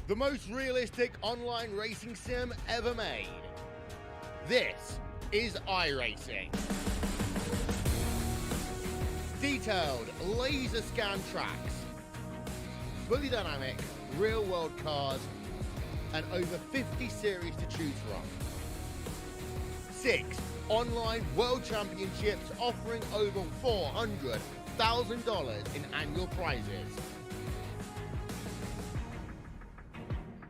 the most realistic online racing sim ever made. This is iRacing. Detailed laser scan tracks, fully dynamic real world cars, and over 50 series to choose from. 6 online world championships offering over $400,000 in annual prizes.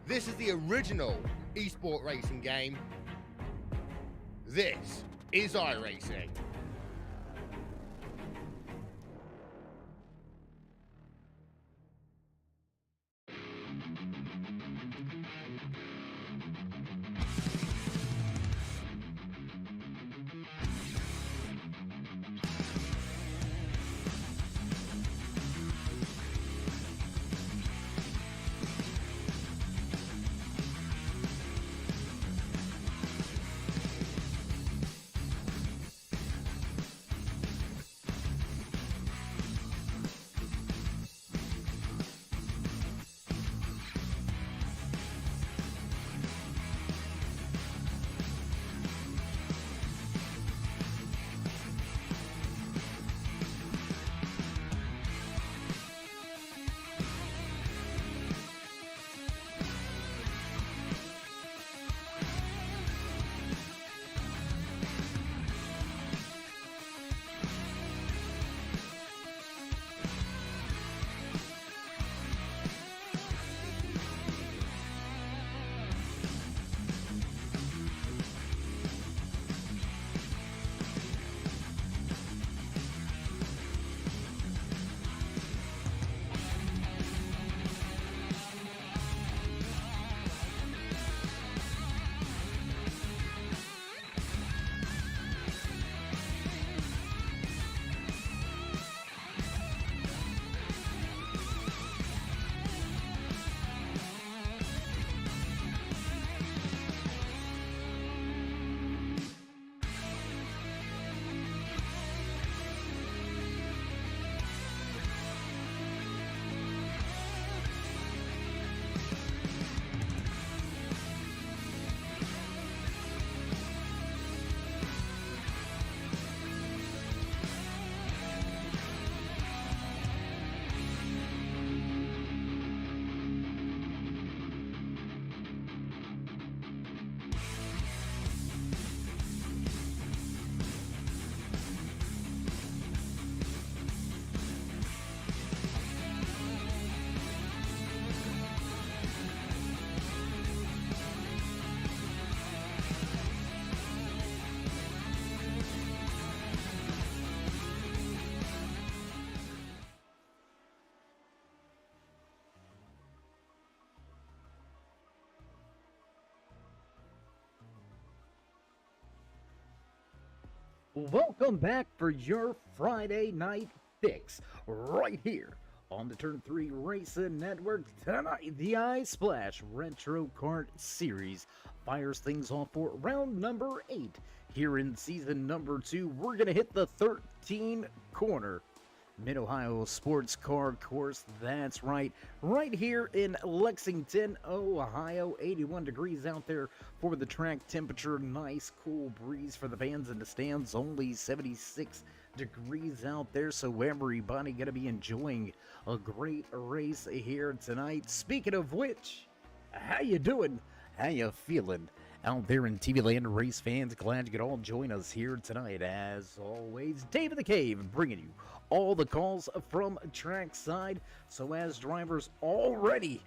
This is the original esport racing game. This is iRacing. Welcome back for your Friday night fix right here on the Turn 3 Racing Network. Tonight, the Ice Splash Retro Kart Series fires things off for round number 8. Here in season number 2, we're going to hit the 13 corner Mid-Ohio Sports Car Course. That's right here in Lexington, Ohio. 81 degrees out there for the track temperature. Nice cool breeze for the fans in the stands. Only 76 degrees out there, so everybody gonna be enjoying a great race here tonight. Speaking of which, how you doing? How you feeling out there in TV land, race fans? Glad you could all join us here tonight. As always, Dave in the Cave bringing you all the calls from trackside. So as drivers already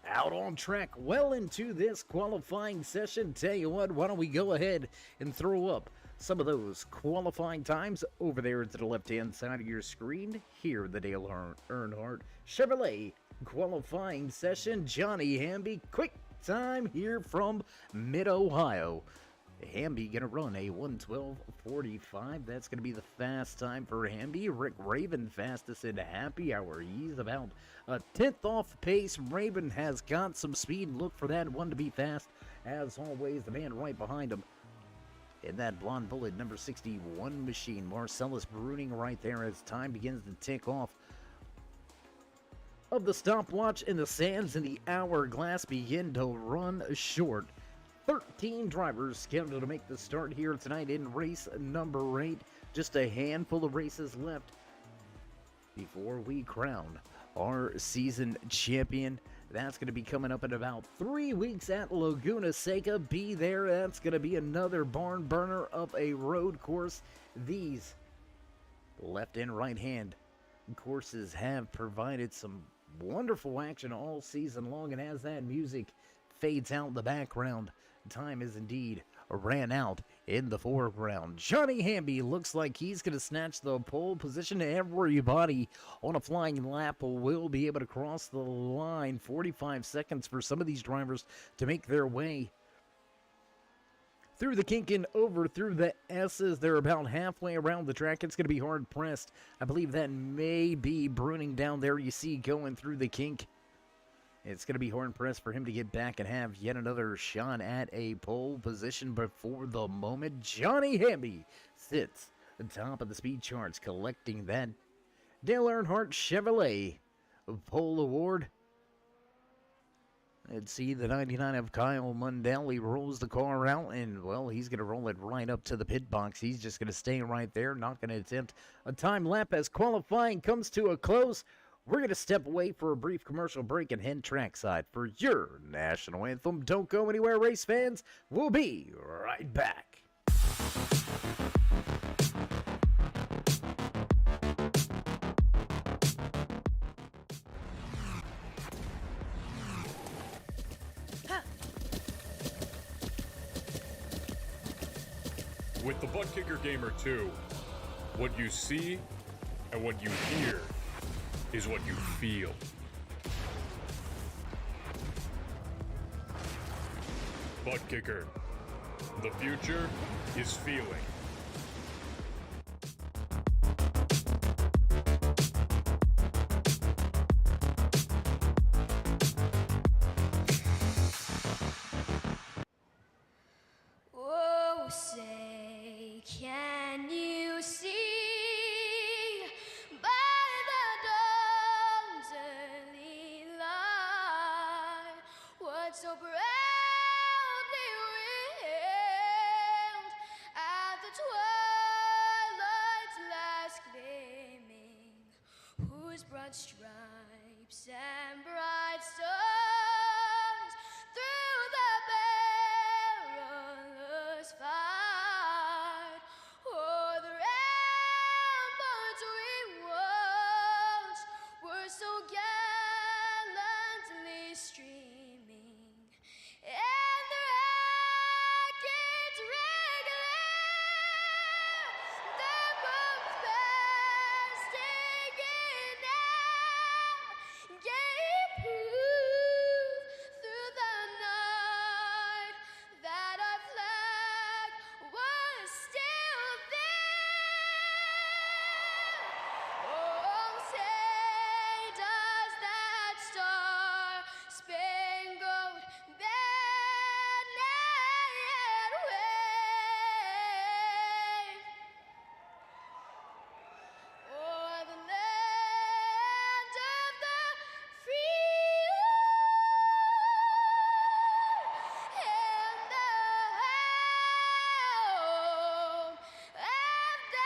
out on track well into this qualifying session, tell you what, why don't we go ahead and throw up some of those qualifying times over there to the left-hand side of your screen. Here in the Dale Earnhardt Chevrolet qualifying session. Johnny Hamby, quick time here from Mid-Ohio. Hamby gonna run a 1:12:45. That's gonna be the fast time for Hamby. Rick Raven fastest in happy hour. He's about a 10th off pace. Raven has got some speed. Look for that one to be fast. As always, the man right behind him in that blonde bullet, number 61 machine. Marcellus Bruning right there as time begins to tick off of the stopwatch and the sands in the hourglass begin to run short. 13 drivers scheduled to make the start here tonight in race number 8. Just a handful of races left before we crown our season champion. That's going to be coming up in about 3 weeks at Laguna Seca. Be there. That's going to be another barn burner of a road course. These left and right hand courses have provided some wonderful action all season long, and as that music fades out in the background, time is indeed ran out in the foreground. Johnny Hamby looks like he's going to snatch the pole position. Everybody on a flying lap will be able to cross the line. 45 seconds for some of these drivers to make their way through the kink and over through the S's. They're about halfway around the track. It's going to be hard pressed. I believe that may be Bruning down there you see going through the kink. It's going to be hard pressed for him to get back and have yet another shot at a pole position. But for the moment, Johnny Hamby sits atop of the speed charts, collecting that Dale Earnhardt Chevrolet pole award. Let's see, the 99 of Kyle Mundell. He rolls the car out, and, well, he's going to roll it right up to the pit box. He's just going to stay right there, not going to attempt a time lap as qualifying comes to a close. We're going to step away for a brief commercial break and head trackside for your national anthem. Don't go anywhere, race fans. We'll be right back. With the Butt Kicker Gamer 2, what you see and what you hear is what you feel. Butt Kicker. The future is feeling. Oh, say, can you see by the dawn's early light what so proudly wailed at the twilight's last gleaming, whose broad stripes and bright stars through the perilous fight o'er the ramparts we watched were so gallantly streaming, and the rocket's red glare their bombs bursting in air gave proof through the night that our flag was still there. Oh, say does that star-spangled banner yet wave o'er the land of the free and the home of the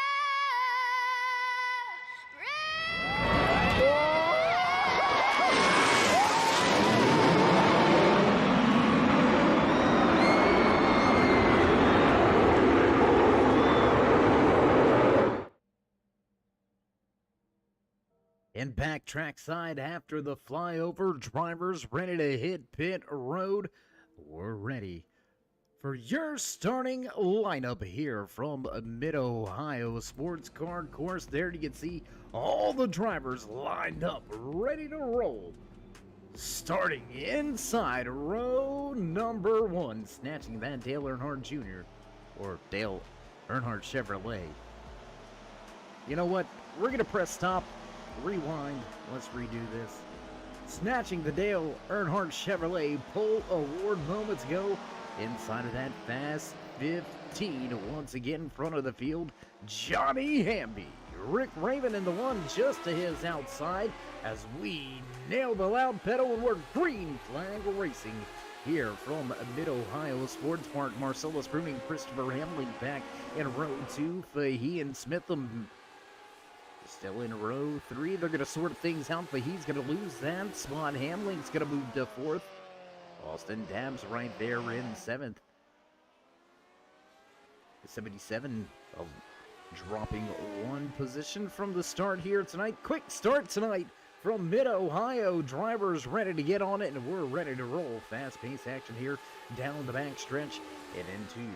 And back trackside after the flyover, drivers ready to hit pit road. We're ready for your starting lineup here from Mid-Ohio Sports Car Course. There you can see all the drivers lined up, ready to roll. Starting inside row number 1, snatching that Dale Earnhardt Jr. or Dale Earnhardt Chevrolet. You know what? We're going to press stop, rewind, let's redo this. Snatching the Dale Earnhardt Chevrolet pole award moments ago, inside of that fast 15, once again in front of the field, Johnny Hamby. Rick Raven in the one just to his outside. as we nail the loud pedal and we're green flag racing here from Mid-Ohio Sports Park. Marcellus Bruning, Christopher Hamling back in row 2. Fahey and Smitham still in row 3. They're going to sort things out. Fahey's going to lose that spot. Hamling's going to move to 4th. Austin Dabbs right there in 7th. 77 dropping 1 position from the start here tonight. Quick start tonight from Mid-Ohio. Drivers ready to get on it, and we're ready to roll. Fast-paced action here down the back stretch and into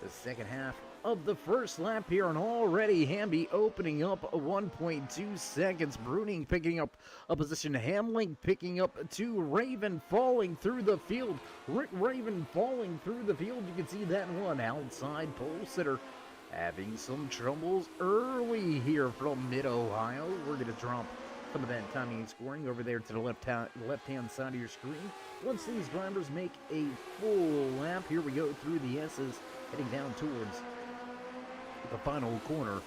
the second half of the first lap here, and already Hamby opening up 1.2 seconds. Bruning picking up a position. Hamling picking up 2. Raven falling through the field. Rick Raven falling through the field. You can see that one outside pole sitter having some troubles early here from Mid-Ohio. We're going to drop some of that timing and scoring over there to the left-hand side of your screen. Once these drivers make a full lap, here we go through the S's, heading down towards the final corner.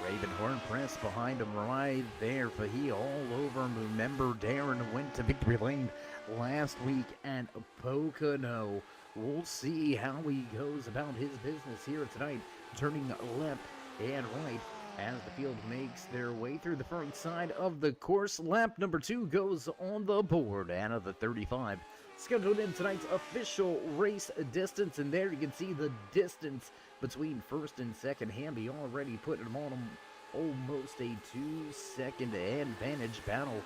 Raven hard press behind him right there. Fahey all over him. Remember, Darren went to victory lane last week at Pocono. We'll see how he goes about his business here tonight, turning left and right as the field makes their way through the front side of the course. Lap number 2 goes on the board out of the 35. Scheduled in tonight's official race distance, and there you can see the distance between first and second. Hamby already putting him on him. Almost a 2-second advantage. Battle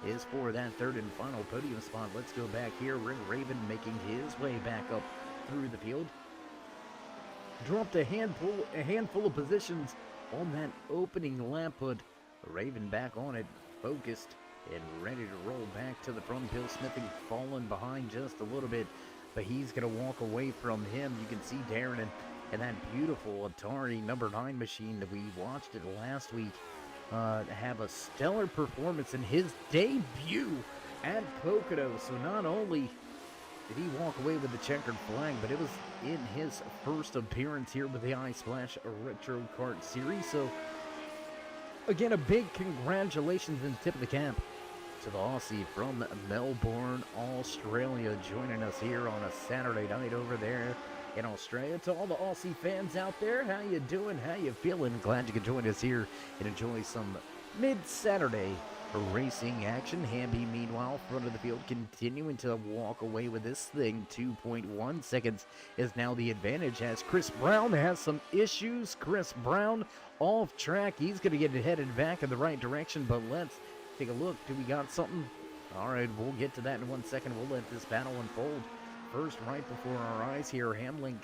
is for that third and final podium spot. Let's go back here. Rick Raven making his way back up through the field. Dropped a handful of positions on that opening lap, but Raven back on it, focused and ready to roll back to the front. Bill Smithing falling behind just a little bit, but he's going to walk away from him. You can see Darren and that beautiful Atari number 9 machine that we watched it last week have a stellar performance in his debut at Pocono. So not only did he walk away with the checkered flag, but it was in his first appearance here with the iSplash Retro Kart Series. So again, a big congratulations and tip of the cap to the Aussie from Melbourne, Australia, joining us here on a Saturday night over there in Australia. To all the Aussie fans out there, how you doing? How you feeling? Glad you could join us here and enjoy some mid-Saturday racing action. Hamby, meanwhile, front of the field, continuing to walk away with this thing. 2.1 seconds is now the advantage as Chris Brown has some issues. Chris Brown off track. He's going to get headed back in the right direction, but let's take a look. Do we got something? All right, we'll get to that in 1 second. We'll let this battle unfold. First, right before our eyes here, Hamling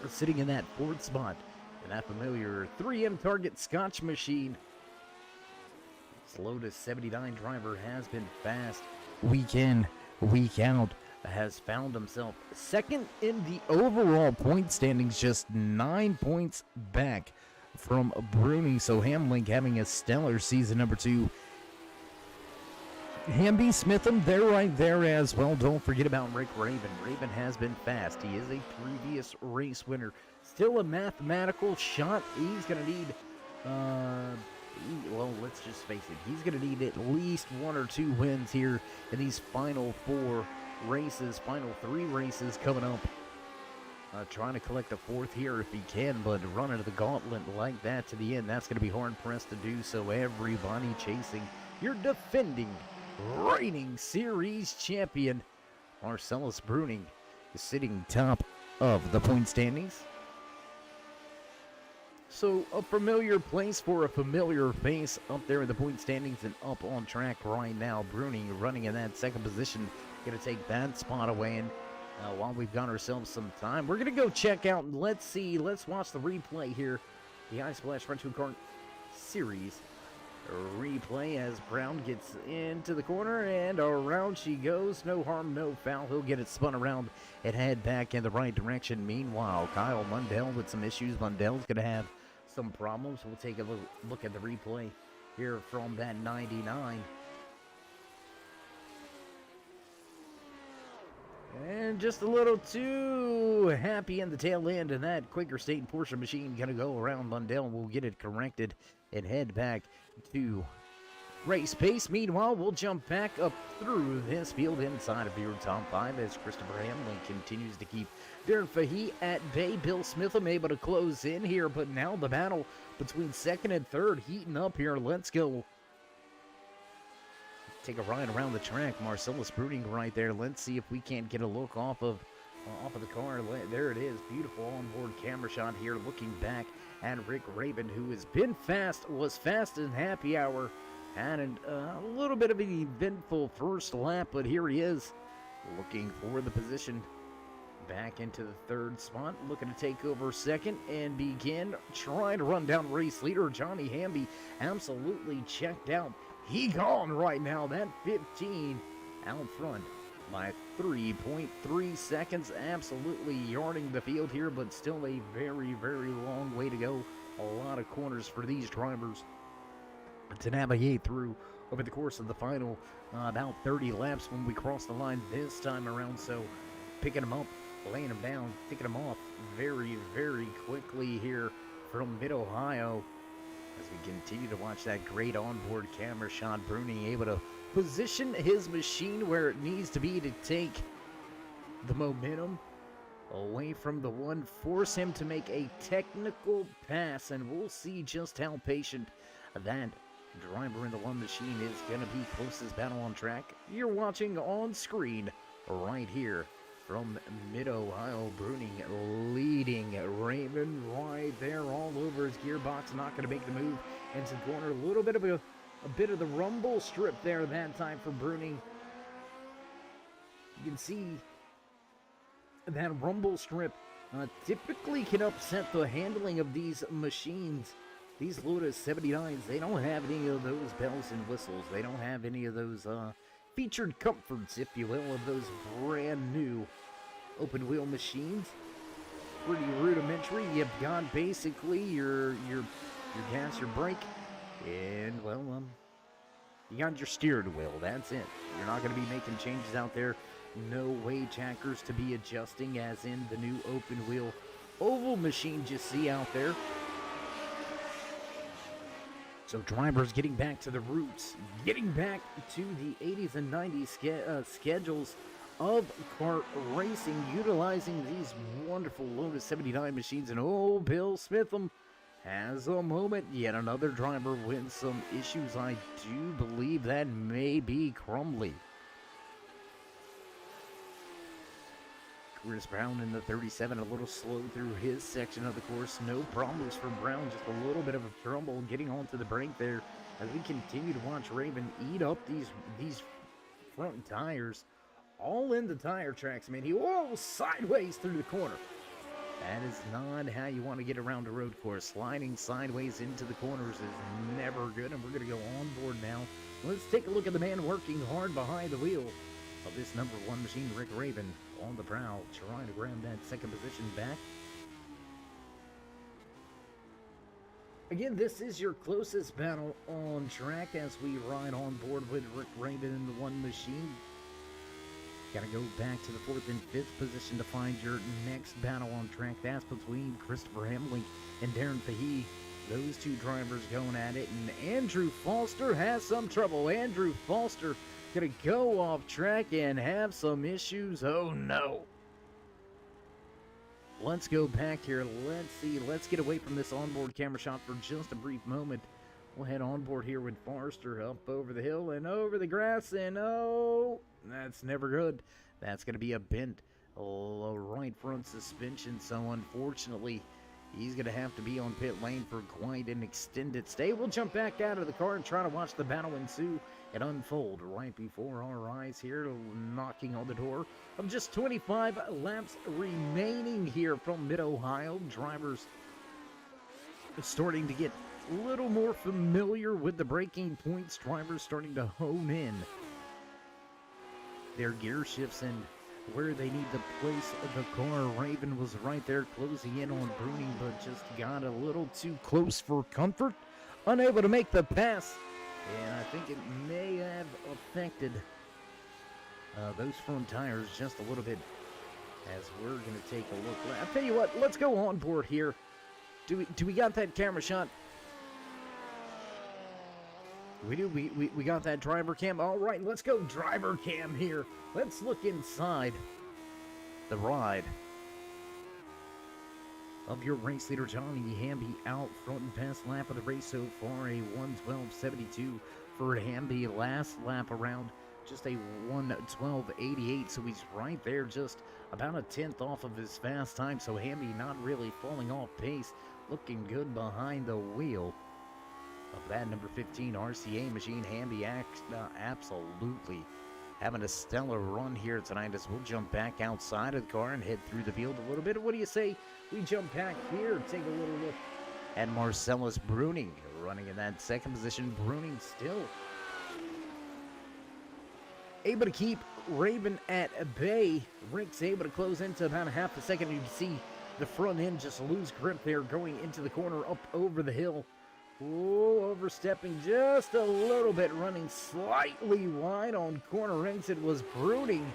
sitting in that 4th spot in that familiar 3M Target Scotch machine. This Lotus 79 driver has been fast week in, week out, has found himself second in the overall point standings, just 9 points back from Bruning. So Hamling having a stellar season number 2. Hamby, Smitham, they're right there as well. Don't forget about Rick Raven. Raven has been fast. He is a previous race winner. Still a mathematical shot. He's going to need, well, let's just face it. He's going to need at least 1 or 2 wins here in these final 4 races, final 3 races coming up. Trying to collect a 4th here if he can, but running the gauntlet like that to the end, that's going to be hard-pressed to do so. Everybody chasing your defending reigning series champion. Marcellus Bruning is sitting top of the point standings. So a familiar place for a familiar face up there in the point standings and up on track right now. Bruning running in that 2nd position, going to take that spot away. And while we've got ourselves some time, we're going to go check out and let's watch the replay here. The iSplash Retro Kart Series replay as Brown gets into the corner and around she goes. No harm, no foul. He'll get it spun around and head back in the right direction. Meanwhile, Kyle Mundell with some issues. Mundell's going to have some problems. We'll take a look at the replay here from that 99. And just a little too happy in the tail end, and that Quaker State Porsche machine going to go around Lundell. We'll get it corrected and head back to race pace. Meanwhile, we'll jump back up through this field inside of your top 5 as Christopher Hamlin continues to keep Darren Fahey at bay. Bill Smitham able to close in here, but now the battle between second and third heating up here. Let's go take a ride around the track. Marcellus Bruning right there. Let's see if we can't get a look off of the car. There it is. Beautiful onboard camera shot here, looking back at Rick Raven, who has been fast, was fast in happy hour. Had a little bit of an eventful first lap, but here he is, looking for the position back into the third spot, looking to take over second and begin trying to run down race leader Johnny Hamby. Absolutely checked out. He gone right now. That 15 out front by 3.3 seconds. Absolutely yarding the field here, but still a very, very long way to go. A lot of corners for these drivers to navigate through over the course of the final about 30 laps when we cross the line this time around. So picking them up, laying them down, taking them off very, very quickly here from Mid-Ohio. As we continue to watch that great onboard camera shot, Bruning able to position his machine where it needs to be to take the momentum away from the one, force him to make a technical pass, and we'll see just how patient that driver in the one machine is going to be. Closest battle on track you're watching on screen right here from Mid-Ohio. Bruning leading Raymond right there all over his gearbox. Not going to make the move into the corner. A little bit of a bit of the rumble strip there that time for Bruning. You can see that rumble strip typically can upset the handling of these machines. These Lotus 79s, they don't have any of those bells and whistles. They don't have any of those featured comforts, if you will, of those brand new open wheel machines. Pretty rudimentary. You've got basically your gas, your brake, and well, you got your steering wheel. That's it. You're not going to be making changes out there. No wage hackers to be adjusting, as in the new open wheel oval machines you see out there. So drivers getting back to the roots, getting back to the 80s and 90s schedules of kart racing, utilizing these wonderful Lotus 79 machines. And oh, Bill Smitham has a moment. Yet another driver with some issues. I do believe that may be Crumley. Chris Brown in the 37, a little slow through his section of the course. No problems for Brown, just a little bit of a trouble getting onto the brake there as we continue to watch Raven eat up these front tires. All in the tire tracks, man. He sideways through the corner. That is not how you want to get around a road course. Sliding sideways into the corners is never good, and we're going to go on board now. Let's take a look at the man working hard behind the wheel of this number one machine, Rick Raven, on the prowl, trying to grab that second position back. Again, this is your closest battle on track as we ride on board with Rick Raven in the one machine. Got to go back to the fourth and fifth position to find your next battle on track. That's between Christopher Hamlin and Darren Fahey. Those two drivers going at it, and Andrew Foster has some trouble. Andrew Foster gonna go off track and have some issues. Oh no. Let's go back here. Let's see. Let's get away from this onboard camera shot for just a brief moment. We'll head on board here with Forrester up over the hill and over the grass, and oh, that's never good. That's going to be a bent right front suspension, so unfortunately, he's going to have to be on pit lane for quite an extended stay. We'll jump back out of the car and try to watch the battle ensue and unfold right before our eyes here, knocking on the door of just 25 laps remaining here from Mid-Ohio. Drivers starting to get a little more familiar with the braking points. Drivers starting to hone in their gear shifts and where they need to place the car. Raven was right there closing in on Bruning, but just got a little too close for comfort. Unable to make the pass, and I think it may have affected those front tires just a little bit. as we're going to take a look. I'll tell you what, let's go on board here. Do we got that camera shot? We do. We got that driver cam. All right, let's go driver cam here. Let's look inside the ride of your race leader, Johnny Hamby, out front and best lap of the race so far, a 1:12.72 for Hamby. Last lap around, just a 1:12.88, so he's right there, just about a tenth off of his fast time. So Hamby not really falling off pace, looking good behind the wheel of that number 15 RCA machine. Hamby absolutely having a stellar run here tonight, as we'll jump back outside of the car and head through the field a little bit. What do you say we jump back here, take a little look at Marcellus Bruning running in that second position. Bruning still able to keep Raven at bay. Rick's able to close into about a half a second. You can see the front end just lose grip there going into the corner up over the hill. Oh, overstepping just a little bit, running slightly wide on corner exit was Bruning.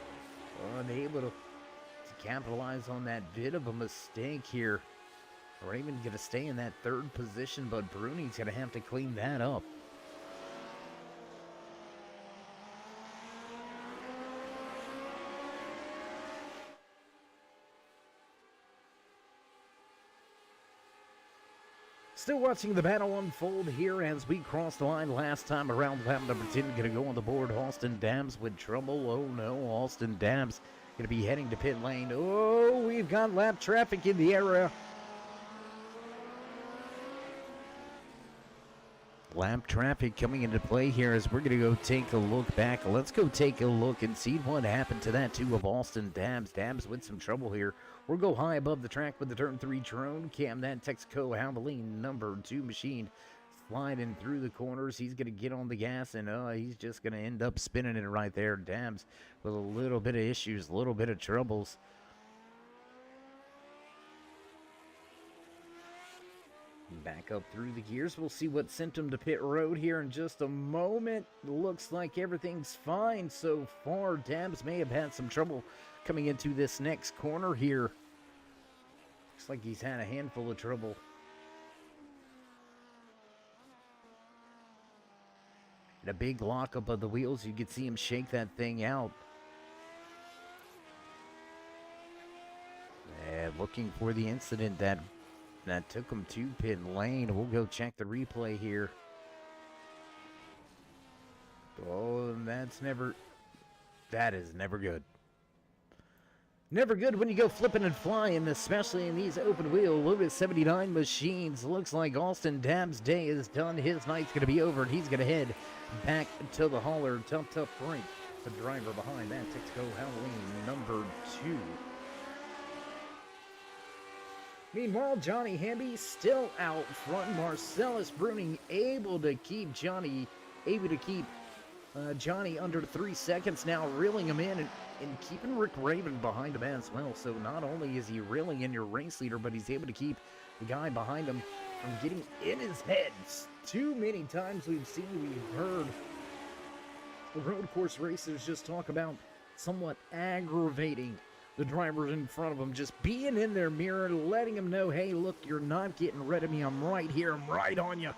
Unable to capitalize on that bit of a mistake here. Raven going to stay in that third position, but Bruning's going to have to clean that up. Still watching the battle unfold here as we crossed the line last time around. Lap number 10 going to go on the board. Austin Dams with trouble. Oh no, Austin Dams going to be heading to pit lane. Oh, we've got lap traffic in the area. Lap traffic coming into play here as we're going to go take a look back. Let's go take a look and see what happened to that two of Austin Dams. Dams with some trouble here. We'll go high above the track with the turn 3 drone cam. That Texaco Havoline number 2 machine sliding through the corners. He's going to get on the gas, and he's just going to end up spinning it right there. Dams with a little bit of issues, a little bit of troubles. Back up through the gears. We'll see what sent him to pit road here in just a moment. Looks like everything's fine so far. Dams may have had some trouble coming into this next corner here. Looks like he's had a handful of trouble. And a big lockup of the wheels. You could see him shake that thing out. And looking for the incident that took him to pit lane. We'll go check the replay here. Oh, that is never good. Never good when you go flipping and flying, especially in these open wheel Lotus 79 machines. Looks like Austin Dams' day is done. His night's going to be over, and he's going to head back to the hauler. Tough break. The driver behind that Texaco Havoline number 2. Meanwhile, Johnny Hamby still out front. Marcellus Bruning able to keep Johnny under 3 seconds now, reeling him in and keeping Rick Raven behind him as well. So not only is he reeling in your race leader, but he's able to keep the guy behind him from getting in his head. Too many times we've heard road course racers just talk about somewhat aggravating the drivers in front of them, just being in their mirror, letting them know, hey, look, you're not getting rid of me. I'm right here. I'm right on you.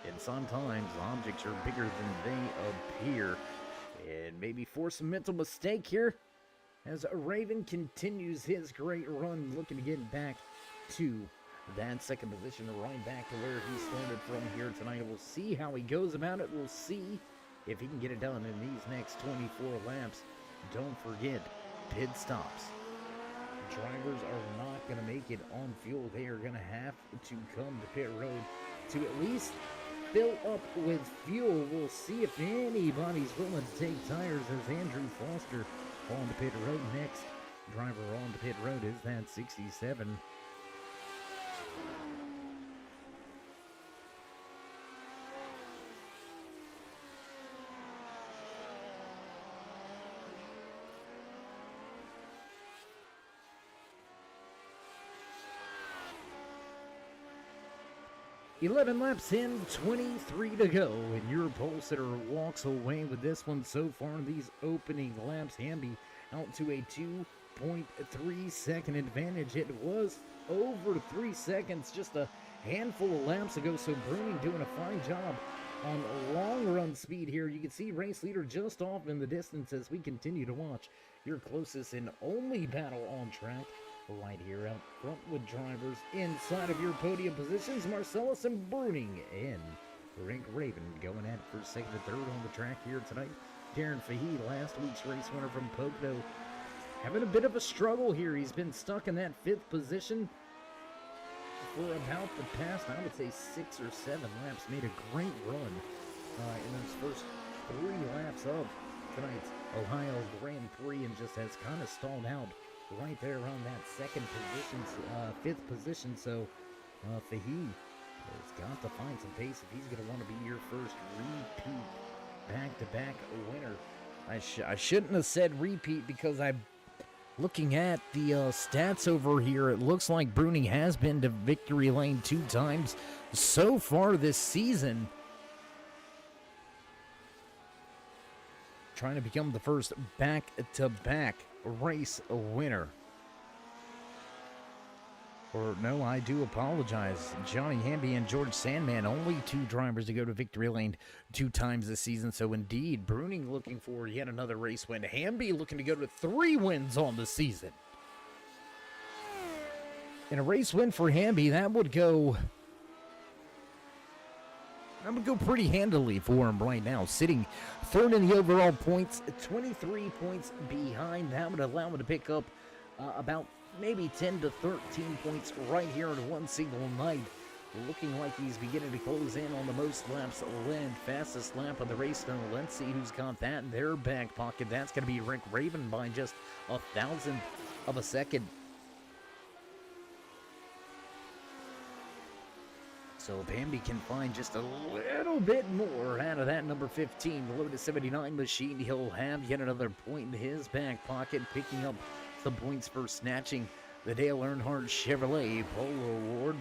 And sometimes objects are bigger than they appear. And maybe force a mental mistake here as Raven continues his great run, looking to get back to that second position, right back to where he started from here tonight. We'll see how he goes about it. We'll see if he can get it done in these next 24 laps. Don't forget, pit stops. Drivers are not going to make it on fuel. They are going to have to come to pit road to at least fill up with fuel. We'll see if anybody's willing to take tires as Andrew Foster on the pit road. Next driver on the pit road is that 67. $11 laps in, 23 to go, and your pole sitter walks away with this one so far in these opening laps. Hamby out to a 1.3 second advantage. It was over 3 seconds just a handful of laps ago, so Bruning doing a fine job on long run speed here. You can see race leader just off in the distance as we continue to watch your closest and only battle on track right here out front with drivers inside of your podium positions. Marcellus and Bruning in. Rick Raven going at it for second and third on the track here tonight. Darren Fahey, last week's race winner from Pocono, having a bit of a struggle here. He's been stuck in that 5th position for about the past, I would say, 6 or 7 laps. Made a great run in those first 3 laps of tonight's Ohio Grand Prix and just has kind of stalled out right there around that 2nd position, 5th position. So Fahey has got to find some pace if he's going to want to be your first repeat back-to-back winner. I shouldn't have said repeat because I'm looking at the stats over here. It looks like Bruning has been to victory lane 2 times so far this season, trying to become the first back-to-back race winner. Or no, I do apologize. Johnny Hamby and George Sandman, only 2 drivers to go to victory lane 2 times this season. So indeed, Bruning looking for yet another race win. Hamby looking to go to 3 wins on the season. And a race win for Hamby, that would go pretty handily for him right now. Sitting 3rd in the overall points, 23 points behind. That would allow him to pick up about maybe 10 to 13 points right here in one single night. Looking like he's beginning to close in on the most laps led. Fastest lap of the race, though. Let's see who's got that in their back pocket. That's going to be Rick Raven by just 1/1000 of a second. So if Hamby can find just a little bit more out of that number 15 Lotus 79 machine, he'll have yet another point in his back pocket, picking up some points for snatching the Dale Earnhardt Chevrolet Polo Award.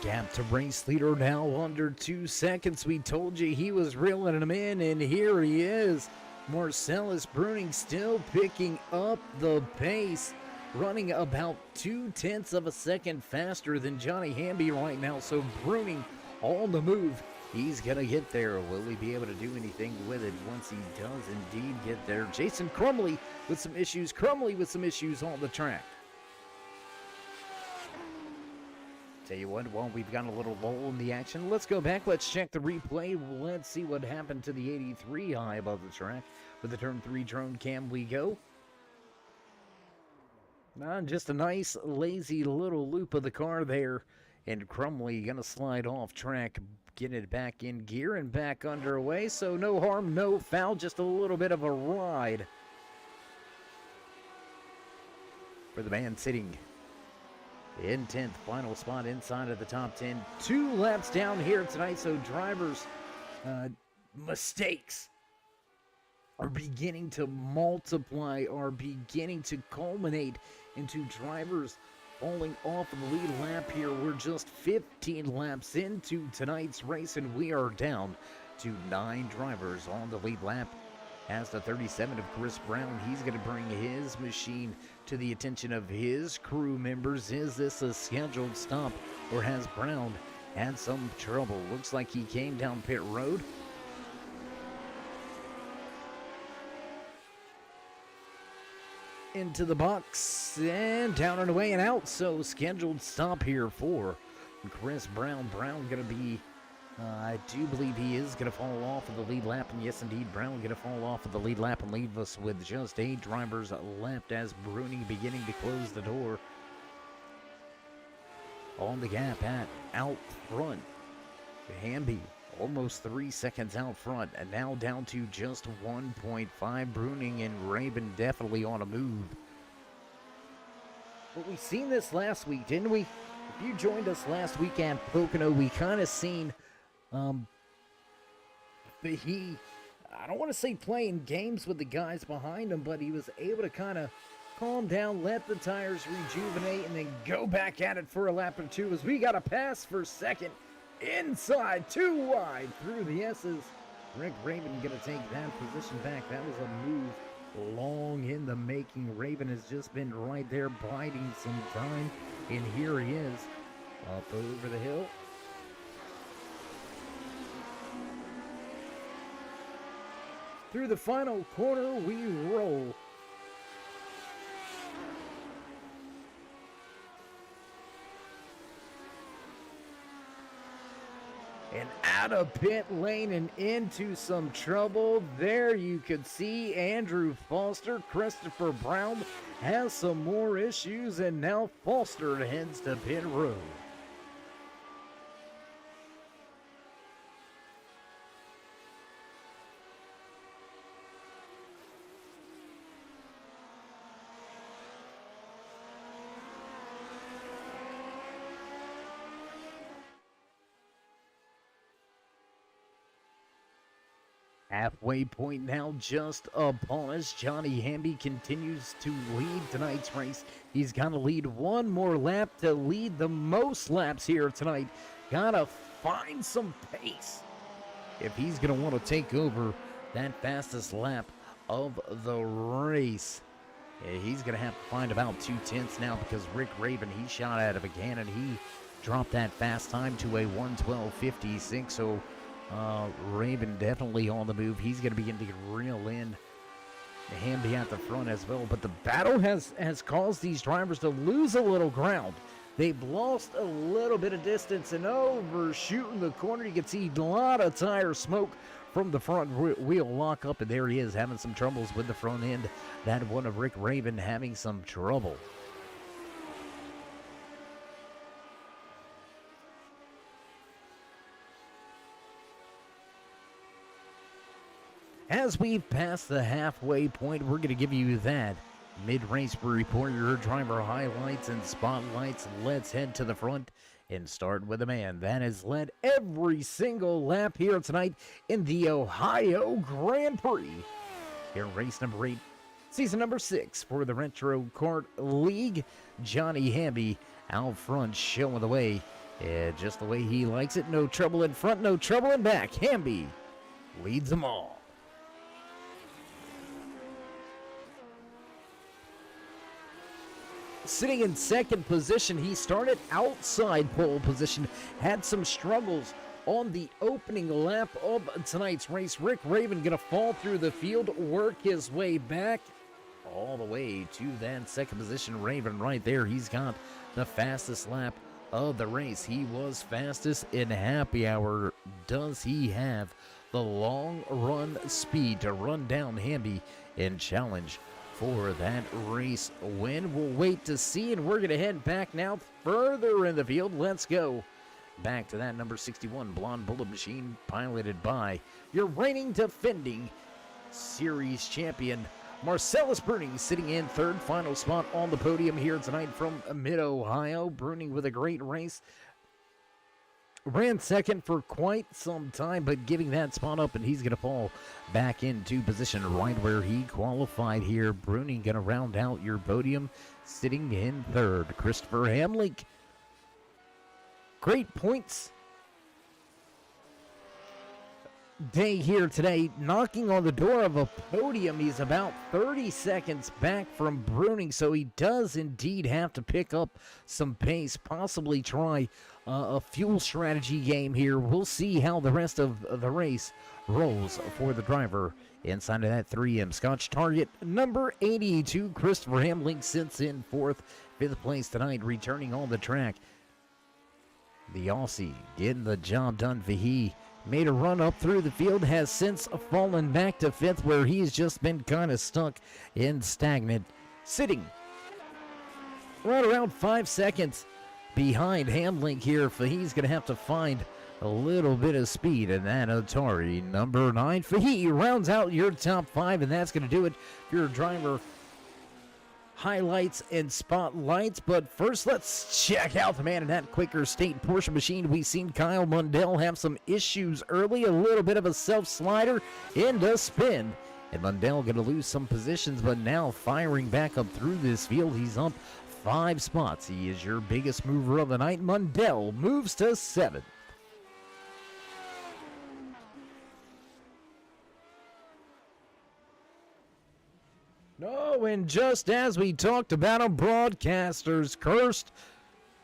Gap to race leader now under 2 seconds. We told you he was reeling him in, and here he is. Marcellus Bruning still picking up the pace, running about 0.2 of a second faster than Johnny Hamby right now. So Bruning on the move. He's going to get there. Will he be able to do anything with it once he does indeed get there? Jason Crumley with some issues. On the track. Tell you what, while we've got a little lull in the action, let's go back. Let's check the replay. Let's see what happened to the 83 high above the track. With the turn 3 drone cam we go. Just a nice, lazy little loop of the car there. And Crumley going to slide off track, get it back in gear and back underway. So no harm, no foul, just a little bit of a ride for the man sitting in 10th, final spot inside of the top 10. 2 laps down here tonight, so drivers' mistakes are beginning to multiply, are beginning to culminate into drivers falling off of the lead lap here. We're just 15 laps into tonight's race, and we are down to 9 drivers on the lead lap. As the 37 of Chris Brown, he's going to bring his machine to the attention of his crew members. Is this a scheduled stop, or has Brown had some trouble? Looks like he came down pit road. Into the box, and down and away and out. So scheduled stop here for Chris Brown. Brown going to be I do believe he is going to fall off of the lead lap, and yes, indeed, Brown going to fall off of the lead lap and leave us with just 8 drivers left as Bruning beginning to close the door on the gap at out front. Hamby almost 3 seconds out front, and now down to just 1.5. Bruning and Raven definitely on a move. But we seen this last week, didn't we? you joined us last week at Pocono, we kind of seen he, I don't want to say playing games with the guys behind him, but he was able to kind of calm down, let the tires rejuvenate, and then go back at it for a lap or two as we got a pass for second. Inside, too wide through the S's. Rick Raven going to take that position back. That was a move long in the making. Raven has just been right there biding some time. And here he is up over the hill. Through the final corner we roll. And out of pit lane and into some trouble. There you could see Andrew Foster. Christopher Brown has some more issues, and now Foster heads to pit road. Halfway point now just upon us. Johnny Hamby continues to lead tonight's race. He's got to lead one more lap to lead the most laps here tonight. Got to find some pace if he's going to want to take over that fastest lap of the race. Yeah, he's going to have to find about 2/10 now because Rick Raven, he shot out of a cannon. He dropped that fast time to a 1:12.56. So Raven definitely on the move. He's going to begin to reel in Hamby at the front as well. But the battle has caused these drivers to lose a little ground. They've lost a little bit of distance and overshooting the corner. You can see a lot of tire smoke from the front wheel lock up. And there he is having some troubles with the front end. That one of Rick Raven having some trouble. As we pass the halfway point, we're going to give you that mid-race report, your driver highlights and spotlights. Let's head to the front and start with a man that has led every single lap here tonight in the Ohio Grand Prix. Here, race number 8, season number 6 for the Retro Kart League. Johnny Hamby out front showing the way. Yeah, just the way he likes it. No trouble in front, no trouble in back. Hamby leads them all. Sitting in second position, he started outside pole position, had some struggles on the opening lap of tonight's race. Rick Raven gonna fall through the field, work his way back all the way to that second position. Raven right there, he's got the fastest lap of the race. He was fastest in happy hour. Does he have the long run speed to run down Hamby and challenge for that race win? We'll wait to see, and we're going to head back now further in the field. Let's go back to that number 61 Blonde Bullet Machine, piloted by your reigning defending series champion Marcellus Bruning, sitting in third, final spot on the podium here tonight from Mid-Ohio. Bruning with a great race. Ran second for quite some time, but giving that spot up, and he's going to fall back into position right where he qualified here. Bruning going to round out your podium, sitting in third. Christopher Hamlink, great points day here today, knocking on the door of a podium. He's about 30 seconds back from Bruning, so he does indeed have to pick up some pace, possibly try a fuel strategy game here. We'll see how the rest of the race rolls for the driver inside of that 3M Scotch target. Number 82, Christopher Hamlink, sits in fourth. Fifth place tonight, returning on the track. The Aussie getting the job done. Fahey made a run up through the field, has since fallen back to fifth, where he's just been kind of stuck in stagnant, sitting right around 5 seconds behind Hamlink here. Fahey's going to have to find a little bit of speed in that Atari. Number 9, Fahey rounds out your top 5, and that's going to do it for your driver highlights and spotlights. But first, let's check out the man in that Quaker State Porsche machine. We've seen Kyle Mundell have some issues early, a little bit of a self-slider into spin. And Mundell going to lose some positions, but now firing back up through this field. He's up 5 spots. He is your biggest mover of the night. Mundell moves to 7th. No, and just as we talked about a broadcaster's cursed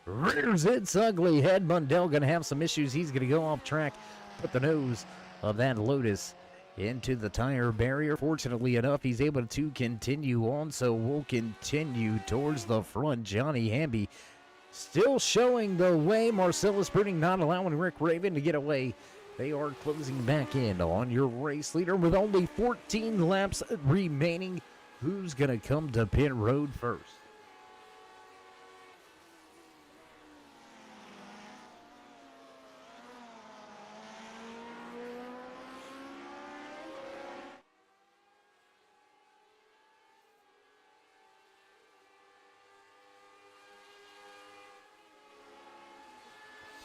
rears its ugly head. Mundell going to have some issues. He's going to go off track, put the nose of that Lotus into the tire barrier. Fortunately enough, he's able to continue on, so we'll continue towards the front. Johnny Hamby still showing the way. Marcellus Bruning not allowing Rick Raven to get away. They are closing back in on your race leader with only 14 laps remaining. Who's going to come to pit road first?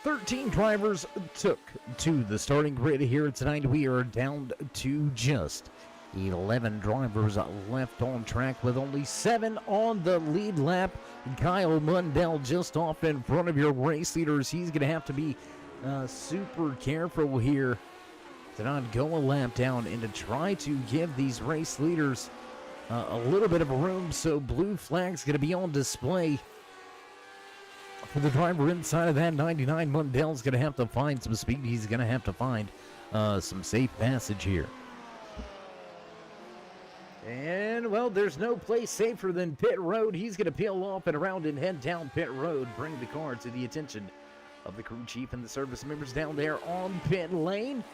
Thirteen drivers took to the starting grid here tonight. We are down to just 11 drivers left on track with only 7 on the lead lap. Kyle Mundell just off in front of your race leaders. He's going to have to be super careful here to not go a lap down and to try to give these race leaders a little bit of room. So blue flag's going to be on display for the driver inside of that 99. Mundell's going to have to find some speed. He's going to have to find some safe passage here. And, well, there's no place safer than pit road. He's going to peel off and around and head down pit road. Bring the car to the attention of the crew chief and the service members down there on pit lane.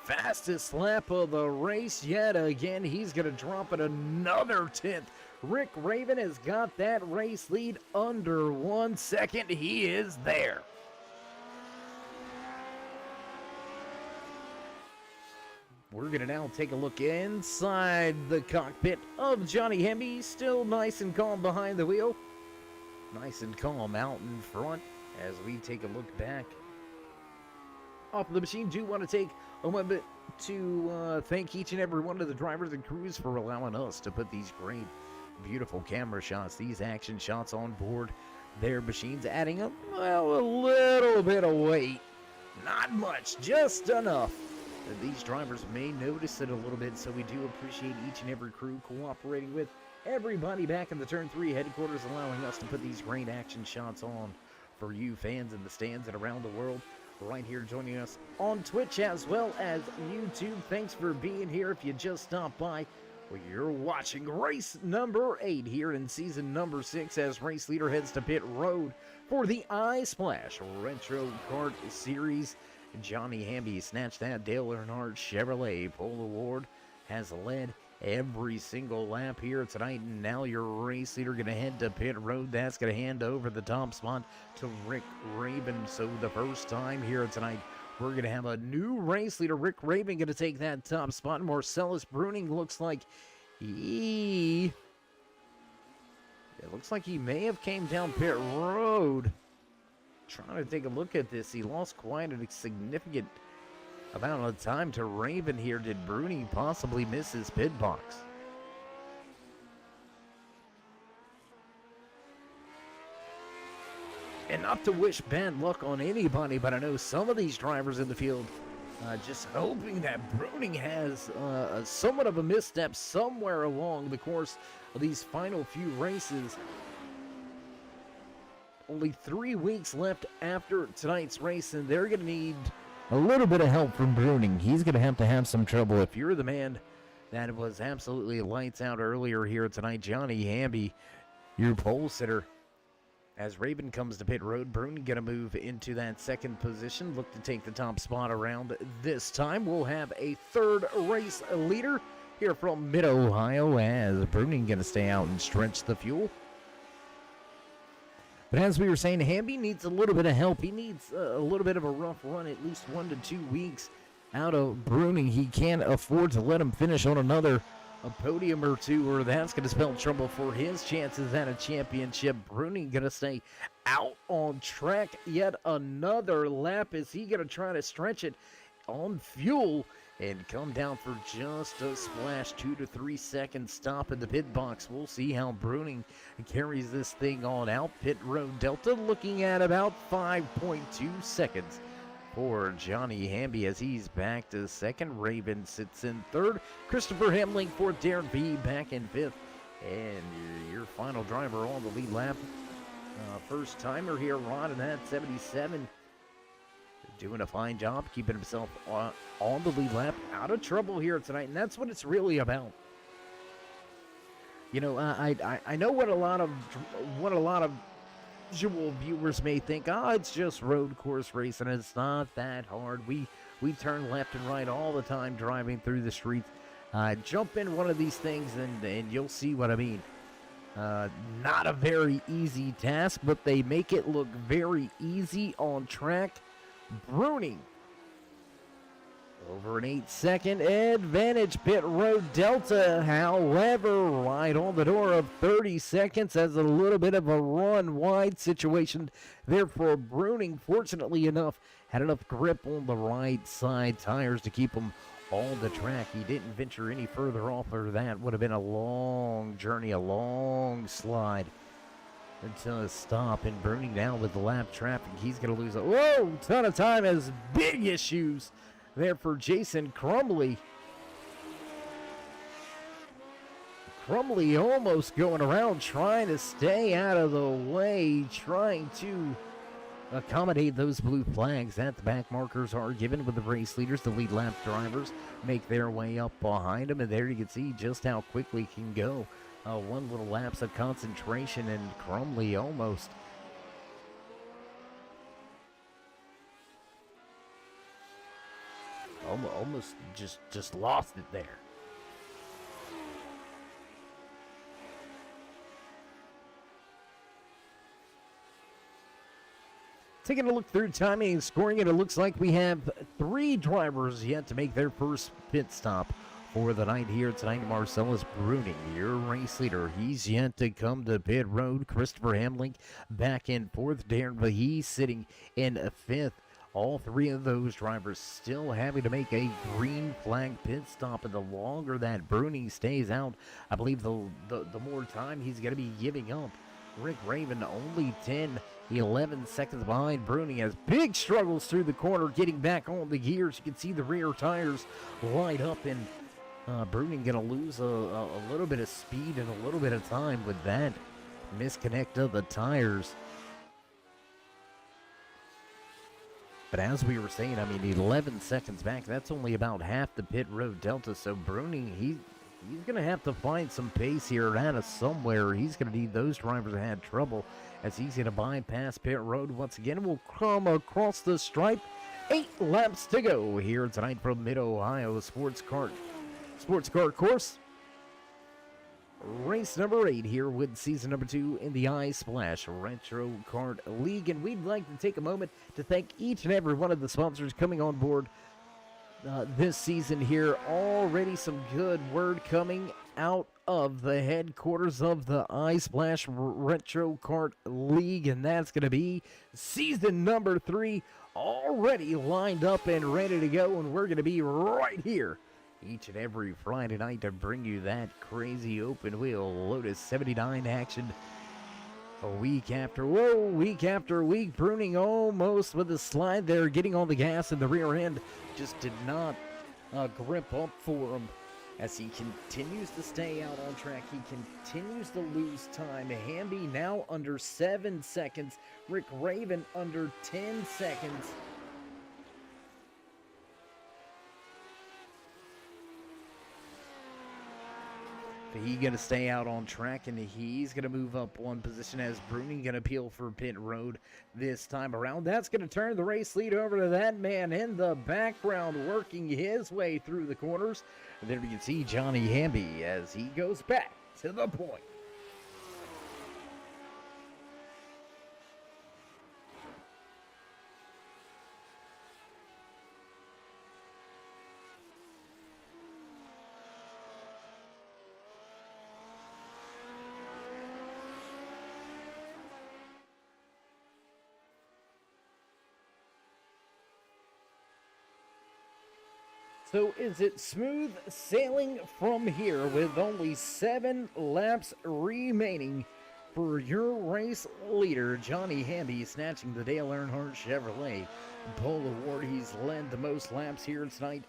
Fastest lap of the race yet again. He's going to drop it another 10th. Rick Raven has got that race lead under 1 second. He is there. We're going to now take a look inside the cockpit of Johnny Hamby. Still nice and calm behind the wheel. Nice and calm out in front as we take a look back off of the machine. Do want to take a moment to thank each and every one of the drivers and crews for allowing us to put these great, beautiful camera shots, these action shots on board their machines, adding up, well, a little bit of weight. Not much, just enough. These drivers may notice it a little bit, so we do appreciate each and every crew cooperating with everybody back in the Turn 3 headquarters, allowing us to put these great action shots on for you fans in the stands and around the world. Right here joining us on Twitch as well as YouTube. Thanks for being here. If you just stopped by, well, you're watching race number 8 here in season number 6 as race leader heads to pit road for the iSplash Retro Kart Series. Johnny Hamby snatched that Dale Earnhardt Chevrolet pole award, has led every single lap here tonight, and now your race leader going to head to pit road. That's going to hand over the top spot to Rick Raven. So the first time here tonight, we're going to have a new race leader. Rick Raven going to take that top spot. Marcellus Bruning looks like he may have came down pit road. Trying to take a look at this. He lost quite a significant amount of time to Raven here. Did Bruning possibly miss his pit box? And not to wish bad luck on anybody, but I know some of these drivers in the field just hoping that Bruning has somewhat of a misstep somewhere along the course of these final few races. Only 3 weeks left after tonight's race, and they're going to need a little bit of help from Bruning. He's going to have some trouble. If you're the man that was absolutely lights out earlier here tonight, Johnny Hamby, your pole sitter. As Raven comes to pit road, Bruning going to move into that second position. Look to take the top spot around this time. We'll have a third race leader here from Mid-Ohio as Bruning going to stay out and stretch the fuel. But as we were saying, Hamby needs a little bit of help. He needs a little bit of a rough run, at least 1 to 2 weeks out of Bruning. He can't afford to let him finish on another a podium or two, or that's going to spell trouble for his chances at a championship. Bruning going to stay out on track yet another lap. Is he going to try to stretch it on fuel and come down for just a splash? 2 to 3 second stop in the pit box. We'll see how Bruning carries this thing on out. Pit road delta looking at about 5.2 seconds for Johnny Hamby as he's back to second. Raven sits in third. Christopher Hamling for Darren B back in fifth. And your final driver on the lead lap. First timer here, Ron, and that 77. Doing a fine job keeping himself on the lead lap. Out of trouble here tonight, and that's what it's really about. You know, I know what a lot of visual viewers may think, it's just road course racing. It's not that hard. We turn left and right all the time driving through the streets. Jump in one of these things and you'll see what I mean. Not a very easy task, but they make it look very easy on track. Bruning over an 8-second advantage. Pit road delta, however, right on the door of 30 seconds as a little bit of a run wide situation. Therefore, Bruning, fortunately enough, had enough grip on the right side tires to keep him on the track. He didn't venture any further off, or that would have been a long journey, a long slide until a stop. And Bruning now with the lap traffic, he's going to lose a ton of time. Has big issues there for Jason Crumley. Crumley almost going around trying to stay out of the way, trying to accommodate those blue flags that the back markers are given with the race leaders. The lead lap drivers make their way up behind him, and there you can see just how quickly he can go. One little lapse of concentration, and Crumley almost just lost it there. Taking a look through timing and scoring it, it looks like we have 3 drivers yet to make their first pit stop for the night here tonight. Marcellus Bruning, your race leader, he's yet to come to pit road. Christopher Hamling back in 4th. Darren Vahee sitting in 5th. All 3 of those drivers still having to make a green flag pit stop, and the longer that Bruning stays out, I believe the more time he's going to be giving up. Rick Raven only 11 seconds behind Bruning, has big struggles through the corner getting back on the gears. You can see the rear tires light up, and Bruning going to lose a little bit of speed and a little bit of time with that misconnect of the tires. But as we were saying, I mean, 11 seconds back, that's only about half the pit road delta. So Bruning, he's going to have to find some pace here out of somewhere. He's going to need those drivers that had trouble, as he's going to bypass pit road once again. We'll come across the stripe. 8 laps to go here tonight from Mid-Ohio Sports Car Course. Race number 8 here with season number 2 in the iSplash Retro Kart League. And we'd like to take a moment to thank each and every one of the sponsors coming on board this season here. Already some good word coming out of the headquarters of the iSplash Retro Kart League, and that's going to be season number 3 already lined up and ready to go. And we're going to be right here each and every Friday night to bring you that crazy open wheel Lotus 79 action week after week. Bruning almost with a slide there, getting on the gas in the rear end, just did not grip up for him as he continues to stay out on track. He continues to lose time. Hamby now under 7 seconds. Rick Raven under 10 seconds. He's going to stay out on track, and he's going to move up one position as Bruning going to peel for pit road this time around. That's going to turn the race lead over to that man in the background, working his way through the corners. And then we can see Johnny Hamby as he goes back to the point. So is it smooth sailing from here with only 7 laps remaining for your race leader, Johnny Hamby, snatching the Dale Earnhardt Chevrolet Pole Award? He's led the most laps here tonight.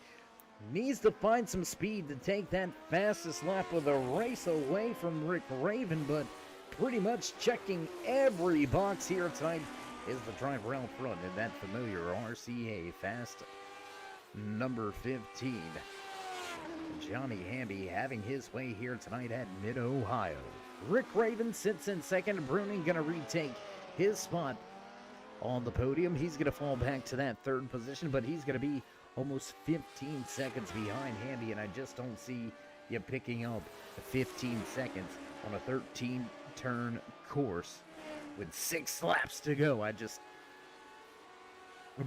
Needs to find some speed to take that fastest lap of the race away from Rick Raven, but pretty much checking every box here tonight is the driver out front in that familiar RCA Fast number 15. Johnny Hamby having his way here tonight at Mid-Ohio. Rick Raven sits in second. Bruning going to retake his spot on the podium. He's going to fall back to that third position, but he's going to be almost 15 seconds behind Hamby, and I just don't see you picking up 15 seconds on a 13-turn course with 6 laps to go.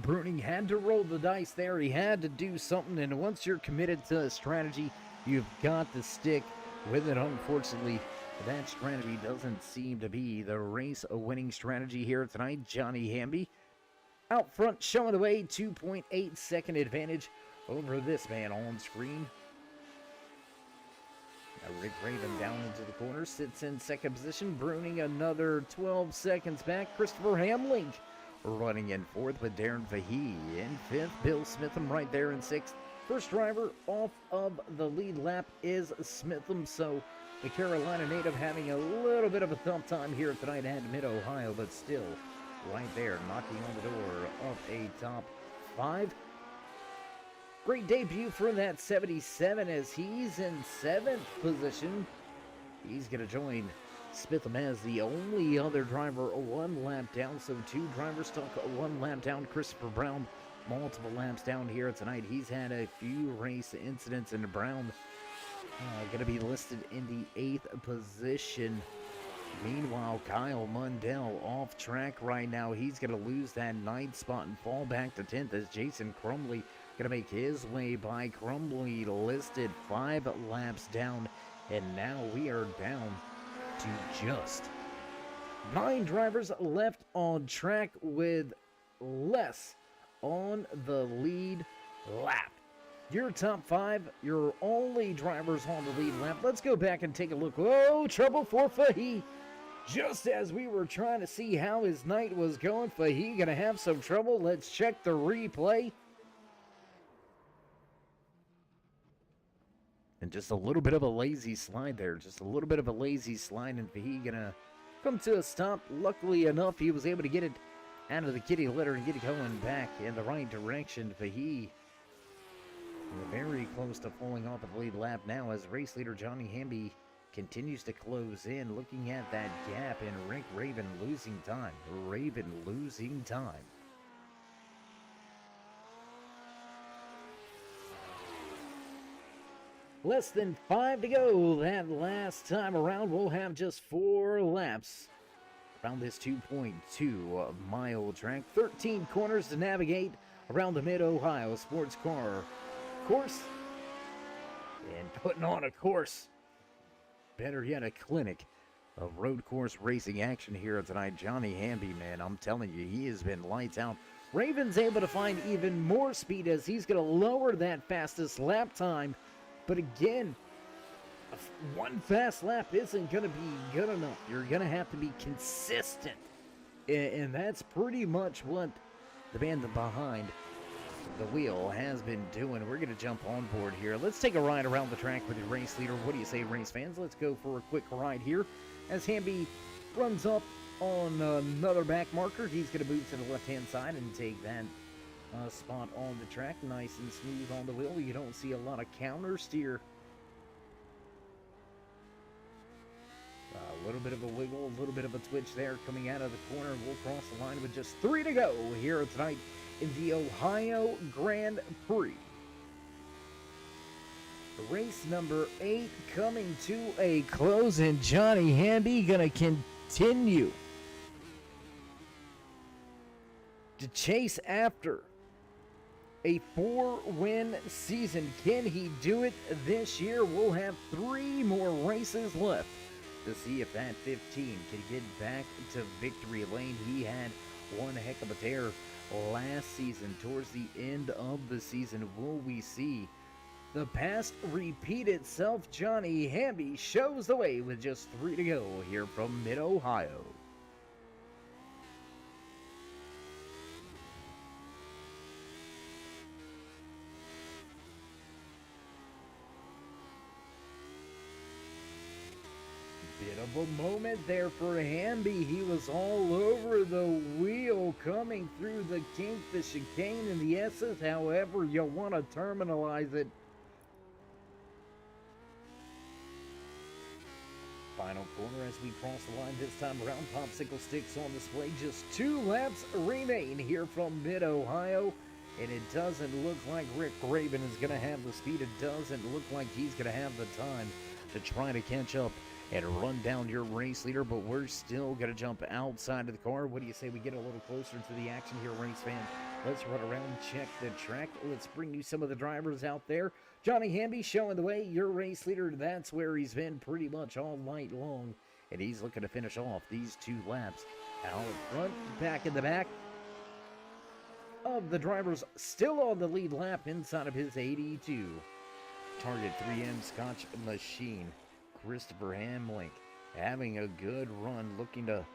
Bruning had to roll the dice there. He had to do something, and once you're committed to a strategy, you've got to stick with it. Unfortunately, that strategy doesn't seem to be the race-winning strategy here tonight. Johnny Hamby out front, showing away 2.8 second advantage over this man on screen. Now Rick Raven down into the corner, sits in second position. Bruning another 12 seconds back. Christopher Hamlink running in fourth with Darren Fahey in fifth. Bill Smitham right there in sixth. First driver off of the lead lap is Smitham, so the Carolina native having a little bit of a tough time here tonight at Mid-Ohio, but still right there, knocking on the door of a top 5. Great debut for that 77 as he's in 7th position. He's going to join Smitham as the only other driver 1 lap down, so 2 drivers stuck 1 lap down. Christopher Brown multiple laps down here tonight. He's had a few race incidents, and Brown going to be listed in the 8th position. Meanwhile, Kyle Mundell off track right now. He's going to lose that 9th spot and fall back to 10th as Jason Crumley going to make his way by. Crumley listed 5 laps down, and now we are down to just 9 drivers left on track with less on the lead lap. Your top 5, your only drivers on the lead lap. Let's go back and take a look. Oh, trouble for Fahey. Just as we were trying to see how his night was going, Fahey gonna have some trouble. Let's check the replay. And just a little bit of a lazy slide there. Just a little bit of a lazy slide, and Fahey gonna come to a stop. Luckily enough, he was able to get it out of the kitty litter and get it going back in the right direction. Fahey very close to falling off of the lead lap now as race leader Johnny Hamby continues to close in, looking at that gap, and Rick Raven losing time. Raven losing time. Less than 5 to go that last time around. We'll have just 4 laps around this 2.2 mile track. 13 corners to navigate around the Mid-Ohio Sports Car course, and putting on a course, better yet a clinic of road course racing action here tonight. Johnny Hamby, man, I'm telling you, he has been lights out. Raven's able to find even more speed as he's going to lower that fastest lap time, but again, 1 fast lap isn't going to be good enough. You're going to have to be consistent, and that's pretty much what the man behind the wheel has been doing. We're going to jump on board here. Let's take a ride around the track with the race leader. What do you say, race fans? Let's go for a quick ride here as Hamby runs up on another back marker. He's going to move to the left-hand side and take that spot on the track. Nice and smooth on the wheel. You don't see a lot of counter steer. A little bit of a wiggle, a little bit of a twitch there coming out of the corner. We'll cross the line with just 3 to go here tonight in the Ohio Grand Prix. Race number 8 coming to a close, and Johnny Hamby gonna continue to chase after a 4-win season. Can he do it this year? We'll have 3 more races left to see if that 15 can get back to victory lane. He had one heck of a tear last season. Towards the end of the season, will we see The past repeat itself. Johnny Hamby shows the way with just 3 to go here from Mid-Ohio. Bit of a moment there for Hamby. He was all over the wheel coming through the kink, the chicane, and the S's, however you want to terminalize it. Final corner as we cross the line this time around. Popsicle sticks on display. Just 2 laps remain here from Mid-Ohio. And it doesn't look like Rick Raven is going to have the speed. It doesn't look like he's going to have the time to try to catch up and run down your race leader. But we're still going to jump outside of the car. What do you say we get a little closer to the action here, race fans? Let's run around, check the track. Let's bring you some of the drivers out there. Johnny Hamby showing the way, your race leader. That's where he's been pretty much all night long. And he's looking to finish off these 2 laps. Out front, back in the back of the drivers, still on the lead lap inside of his 82. Target 3M Scotch Machine. Christopher Hamlink having a good run, looking to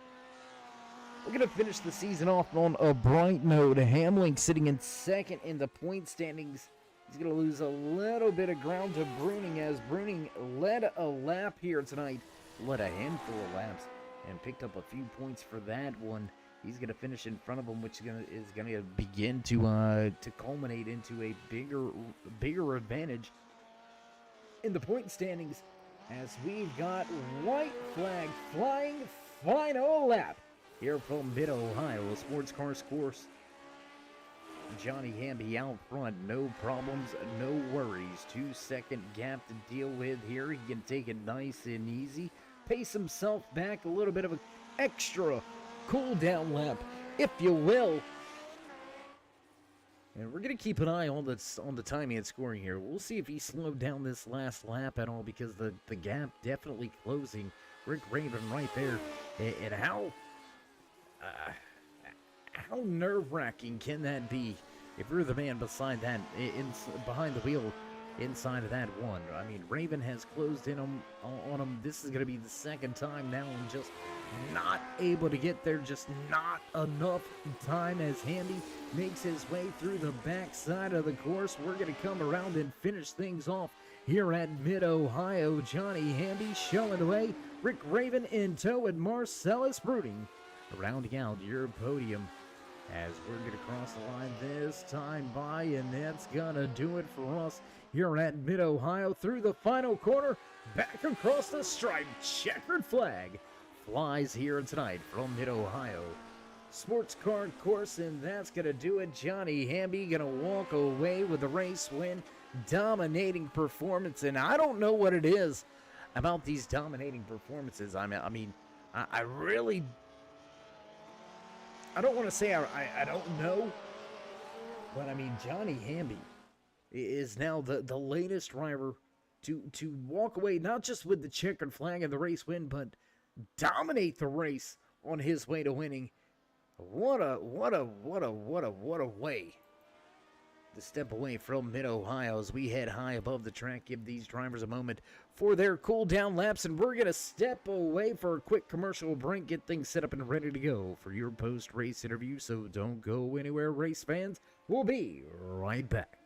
finish the season off on a bright note. Hamlink sitting in second in the point standings. He's going to lose a little bit of ground to Bruning, as Bruning led a lap here tonight, led a handful of laps, and picked up a few points for that one. He's going to finish in front of him, which is going to begin to culminate into a bigger advantage in the point standings, as we've got white flag flying, final lap here from Mid-Ohio Sports Cars course. Johnny Hamby out front, no problems, no worries. 2-second gap to deal with here. He can take it nice and easy, pace himself back, a little bit of an extra cool down lap, if you will. And we're going to keep an eye on the timing and scoring here. We'll see if he slowed down this last lap at all, because the gap definitely closing. Rick Raven right there. And how nerve-wracking can that be if you're the man beside that, behind the wheel inside of that one? I mean, Raven has closed in on him. This is going to be the second time now, and just not able to get there, just not enough time as Hamby makes his way through the backside of the course. We're going to come around and finish things off here at Mid-Ohio. Johnny Hamby showing the way, Rick Raven in tow, and Marcellus Bruning rounding out your podium, as we're going to cross the line this time by, and that's going to do it for us here at Mid-Ohio. Through the final corner, back across the stripe, checkered flag flies here tonight from Mid-Ohio Sports Car course, and that's going to do it. Johnny Hamby going to walk away with the race win. Dominating performance, and I don't know what it is about these dominating performances. I mean, I really, I don't want to say I don't know, but I mean, Johnny Hamby is now the latest driver to walk away, not just with the checkered flag and the race win, but dominate the race on his way to winning. What a way to step away from Mid-Ohio as we head high above the track. Give these drivers a moment for their cool down laps, and we're going to step away for a quick commercial break, get things set up and ready to go for your post-race interview. So don't go anywhere, race fans. We'll be right back.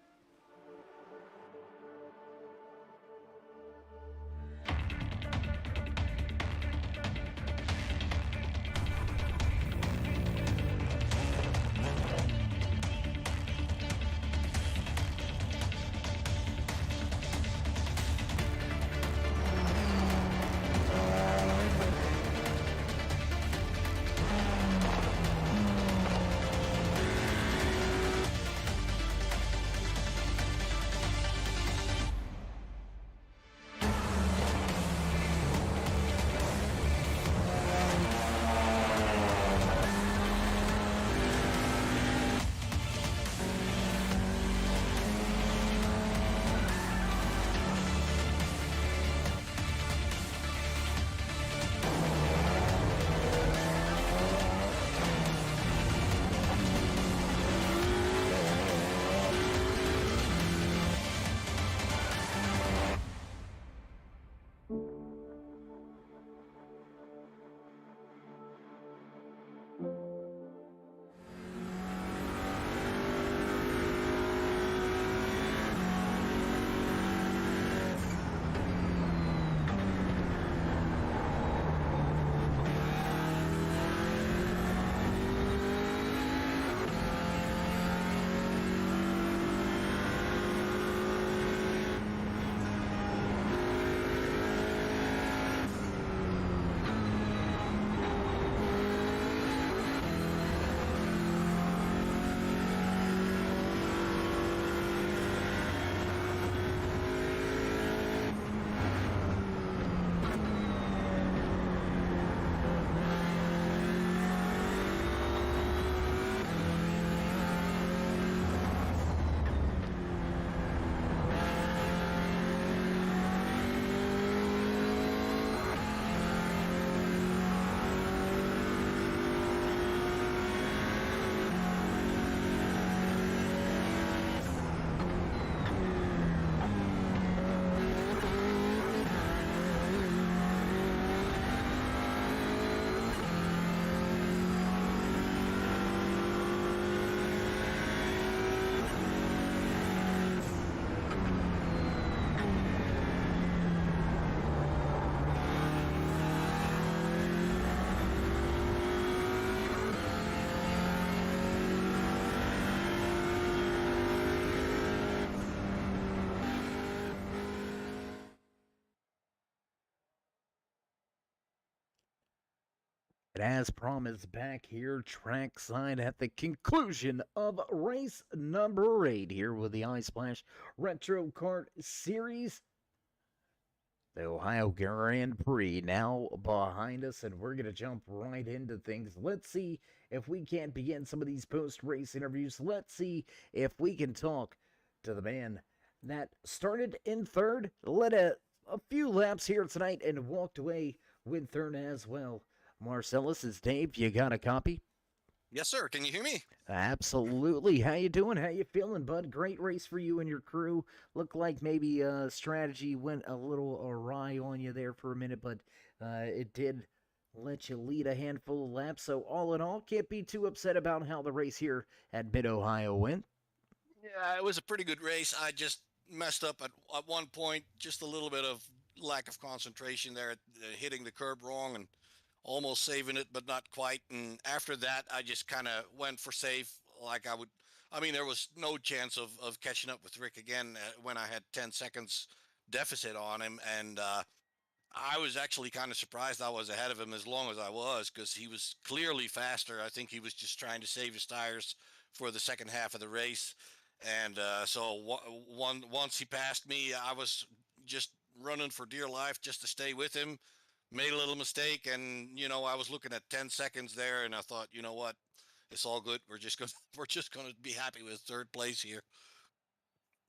And as promised, back here trackside at the conclusion of race number 8 here with the Ice Splash Retro Kart Series. The Ohio Grand Prix now behind us, and we're going to jump right into things. Let's see if we can't begin some of these post-race interviews. Let's see if we can talk to the man that started in third, led a few laps here tonight, and walked away with third as well. Marcellus, is Dave. You got a copy? Yes, sir. Can you hear me? Absolutely. How you doing? How you feeling, bud? Great race for you and your crew. Looked like maybe strategy went a little awry on you there for a minute, but it did let you lead a handful of laps. So all in all, can't be too upset about how the race here at Mid-Ohio went. Yeah, it was a pretty good race. I just messed up at one point, just a little bit of lack of concentration there, hitting the curb wrong and almost saving it, but not quite. And after that, I just kind of went for safe, like I would. I mean, there was no chance of catching up with Rick again when I had 10 seconds deficit on him. And I was actually kind of surprised I was ahead of him as long as I was, because he was clearly faster. I think he was just trying to save his tires for the second half of the race. And so once he passed me, I was just running for dear life just to stay with him. Made a little mistake, and I was looking at 10 seconds there, and I thought, you know what, it's all good. We're just gonna be happy with third place here.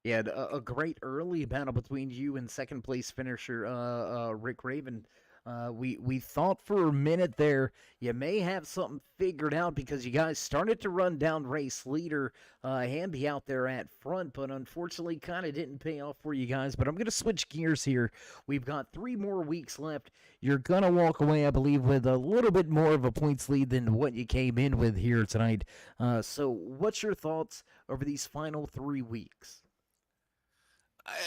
Yeah, a great early battle between you and second place finisher Rick Raven. We thought for a minute there you may have something figured out because you guys started to run down race leader Hamby out there at front, but unfortunately kind of didn't pay off for you guys. But I'm going to switch gears here. We've got 3 more weeks left. You're going to walk away, I believe, with a little bit more of a points lead than what you came in with here tonight. So what's your thoughts over these final 3 weeks?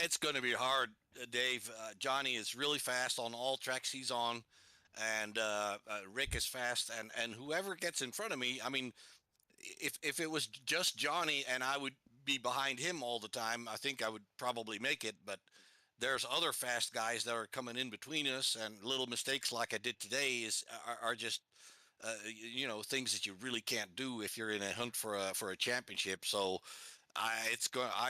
It's going to be hard, Dave. Johnny is really fast on all tracks he's on, and Rick is fast, and whoever gets in front of me, I mean, if it was just Johnny and I would be behind him all the time, I think I would probably make it. But there's other fast guys that are coming in between us, and little mistakes like I did today are just things that you really can't do if you're in a hunt for a championship. So I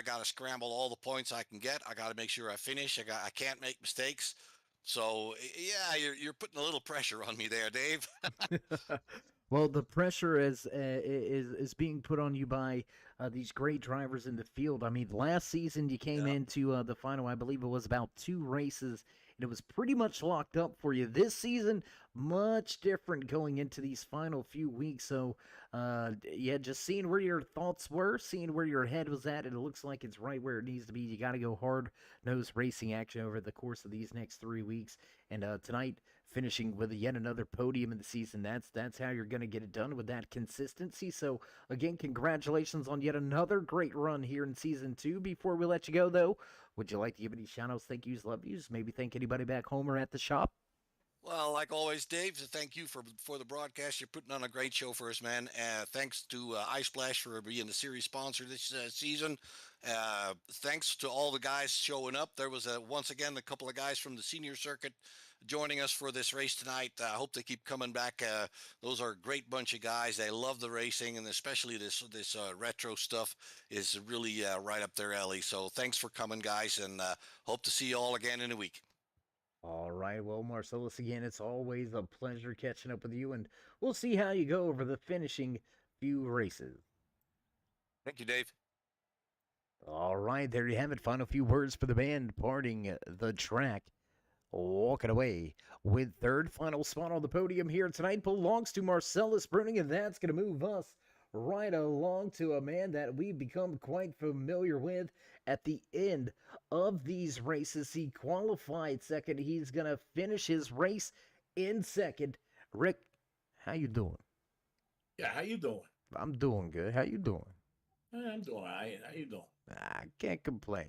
got to scramble all the points I can get. I got to make sure I finish. I can't make mistakes. So yeah, you're putting a little pressure on me there, Dave. Well, the pressure is being put on you by these great drivers in the field. I mean, last season you came Yeah. into the final, I believe it was about 2 races, and it was pretty much locked up for you. This season, much different going into these final few weeks. So, yeah, just seeing where your thoughts were, seeing where your head was at, and it looks like it's right where it needs to be. You got to go hard-nosed racing action over the course of these next 3 weeks. And tonight, finishing with yet another podium in the season. That's how you're going to get it done with that consistency. So, again, congratulations on yet another great run here in Season 2. Before we let you go, though, would you like to give any shout-outs, thank yous, love yous, maybe thank anybody back home or at the shop? Well, like always, Dave, thank you for the broadcast. You're putting on a great show for us, man. Thanks to Ice Splash for being the series sponsor this season. Thanks to all the guys showing up. There was once again a couple of guys from the senior circuit joining us for this race tonight. I hope they keep coming back. Those are a great bunch of guys. They love the racing, and especially this retro stuff is really right up their alley. So thanks for coming, guys, and hope to see you all again in a week. All right, well, Marcellus, again, it's always a pleasure catching up with you, and we'll see how you go over the finishing few races. Thank you, Dave. All right, there you have it. Final few words for the band parting the track. Walking away with third final spot on the podium here tonight belongs to Marcellus Bruning, and that's going to move us right along to a man that we've become quite familiar with at the end of these races. He qualified second. He's going to finish his race in second. Rick, how you doing? Yeah, how you doing? I'm doing good. How you doing? I'm doing all right. How you doing? I can't complain.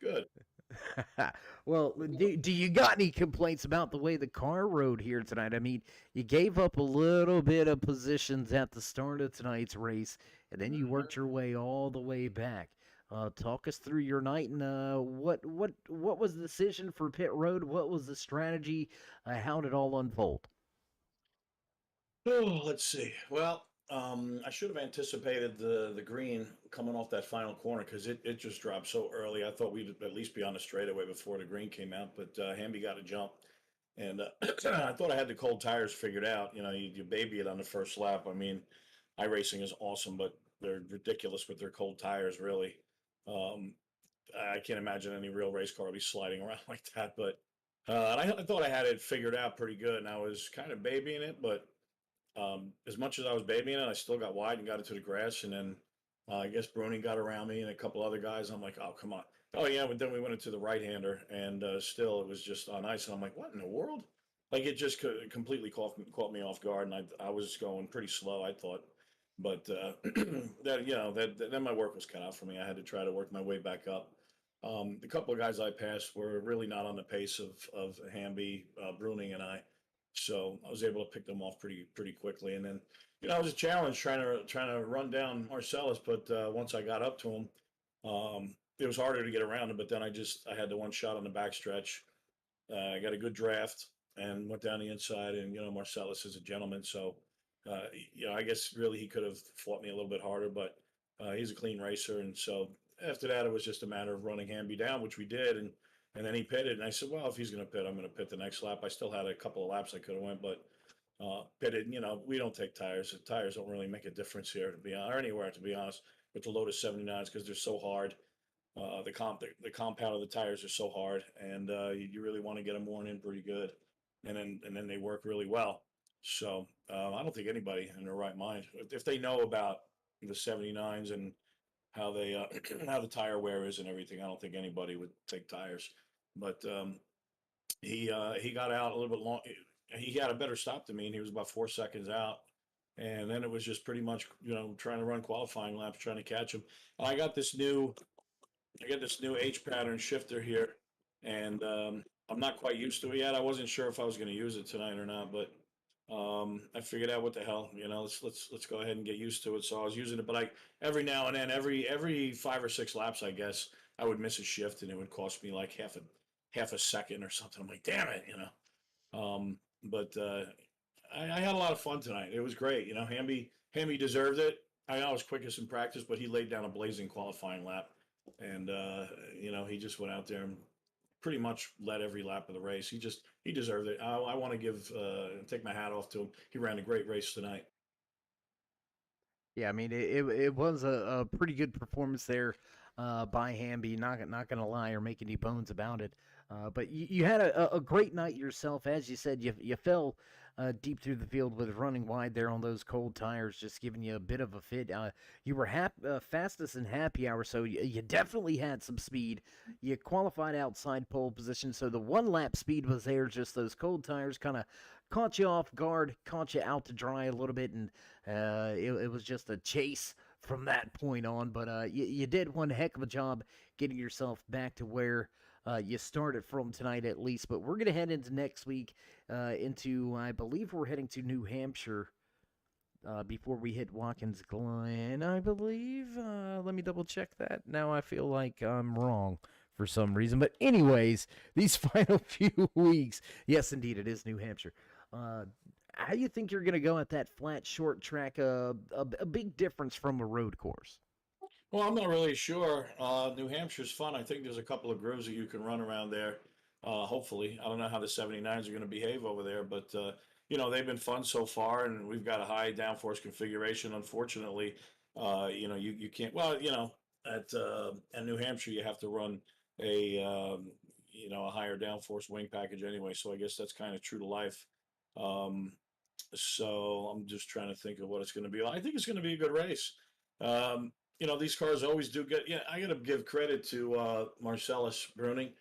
Good. Well, do you got any complaints about the way the car rode here tonight? I mean, you gave up a little bit of positions at the start of tonight's race, and then you worked your way all the way back. Talk us through your night, and what was the decision for pit road? What was the strategy? How did it all unfold? Oh, let's see. Well, I should have anticipated the green coming off that final corner because it just dropped so early. I thought we'd at least be on the straightaway before the green came out, but Hamby got a jump, and I thought I had the cold tires figured out. You know, you baby it on the first lap. I mean, iRacing is awesome, but they're ridiculous with their cold tires. Really, um, I can't imagine any real race car will be sliding around like that. But I thought I had it figured out pretty good, and I was kind of babying it, but as much as I was babying it, I still got wide and got into the grass. And then I guess Bruning got around me and a couple other guys. I'm like, oh, come on. Oh, yeah. But then we went into the right hander and still it was just on ice. And I'm like, what in the world? Like it just completely caught me off guard. And I was going pretty slow, I thought. But that, you know, then my work was cut out for me. I had to try to work my way back up. The couple of guys I passed were really not on the pace of Hamby, Bruning, and I. So I was able to pick them off pretty quickly. And then, you know, it was a challenge trying to run down Marcellus, but once I got up to him, it was harder to get around him. But then I had the one shot on the backstretch. I got a good draft and went down the inside. And you know, Marcellus is a gentleman, so you know, I guess really he could have fought me a little bit harder, but he's a clean racer. And so after that, it was just a matter of running Hamby down, which we did. And then he pitted, and I said, "Well, if he's going to pit, I'm going to pit the next lap." I still had a couple of laps I could have went, but pitted. You know, we don't take tires. The tires don't really make a difference here, to be honest, or anywhere, to be honest, with the Lotus 79s because they're so hard. The compound of the tires are so hard, and you really want to get them worn in pretty good, and then they work really well. So I don't think anybody in their right mind, if they know about the 79s and how they how the tire wear is and everything, I don't think anybody would take tires. But he got out a little bit long. He had a better stop than me, and he was about 4 seconds out. And then it was just pretty much, you know, trying to run qualifying laps, trying to catch him. And I got this new H pattern shifter here, and I'm not quite used to it yet. I wasn't sure if I was going to use it tonight or not, but I figured out what the hell, you know, let's go ahead and get used to it. So I was using it, but every now and then, every 5 or 6 laps, I guess I would miss a shift, and it would cost me like half a second or something. I'm like, damn it, you know. But I had a lot of fun tonight. It was great, you know. Hamby deserved it. I know I was quickest in practice, but he laid down a blazing qualifying lap, and you know, he just went out there and pretty much led every lap of the race. He deserved it. I want to take my hat off to him. He ran a great race tonight. Yeah, I mean it was a pretty good performance there by Hamby. Not gonna lie or make any bones about it. But you had a great night yourself, as you said. You fell deep through the field with running wide there on those cold tires, just giving you a bit of a fit. You were fastest in happy hour, so you definitely had some speed. You qualified outside pole position, so the one lap speed was there. Just those cold tires kind of caught you off guard, caught you out to dry a little bit, and it was just a chase from that point on. But you did one heck of a job getting yourself back to where you started from tonight, at least. But we're going to head into next week, I believe we're heading to New Hampshire before we hit Watkins Glen, I believe. Let me double check that. Now I feel like I'm wrong for some reason. But anyways, these final few weeks, yes, indeed, it is New Hampshire. How do you think you're going to go at that flat, short track? A big difference from a road course. Well, I'm not really sure. New Hampshire's fun. I think there's a couple of grooves that you can run around there. Hopefully, I don't know how the 79s are going to behave over there, but you know, they've been fun so far, and we've got a high downforce configuration. Unfortunately, you know, you can't. Well, you know, at New Hampshire, you have to run a you know, a higher downforce wing package anyway. So I guess that's kind of true to life. Um, so I'm just trying to think of what it's going to be like. I think it's going to be a good race. You know, these cars always do good. Yeah, I got to give credit to Marcellus Bruning.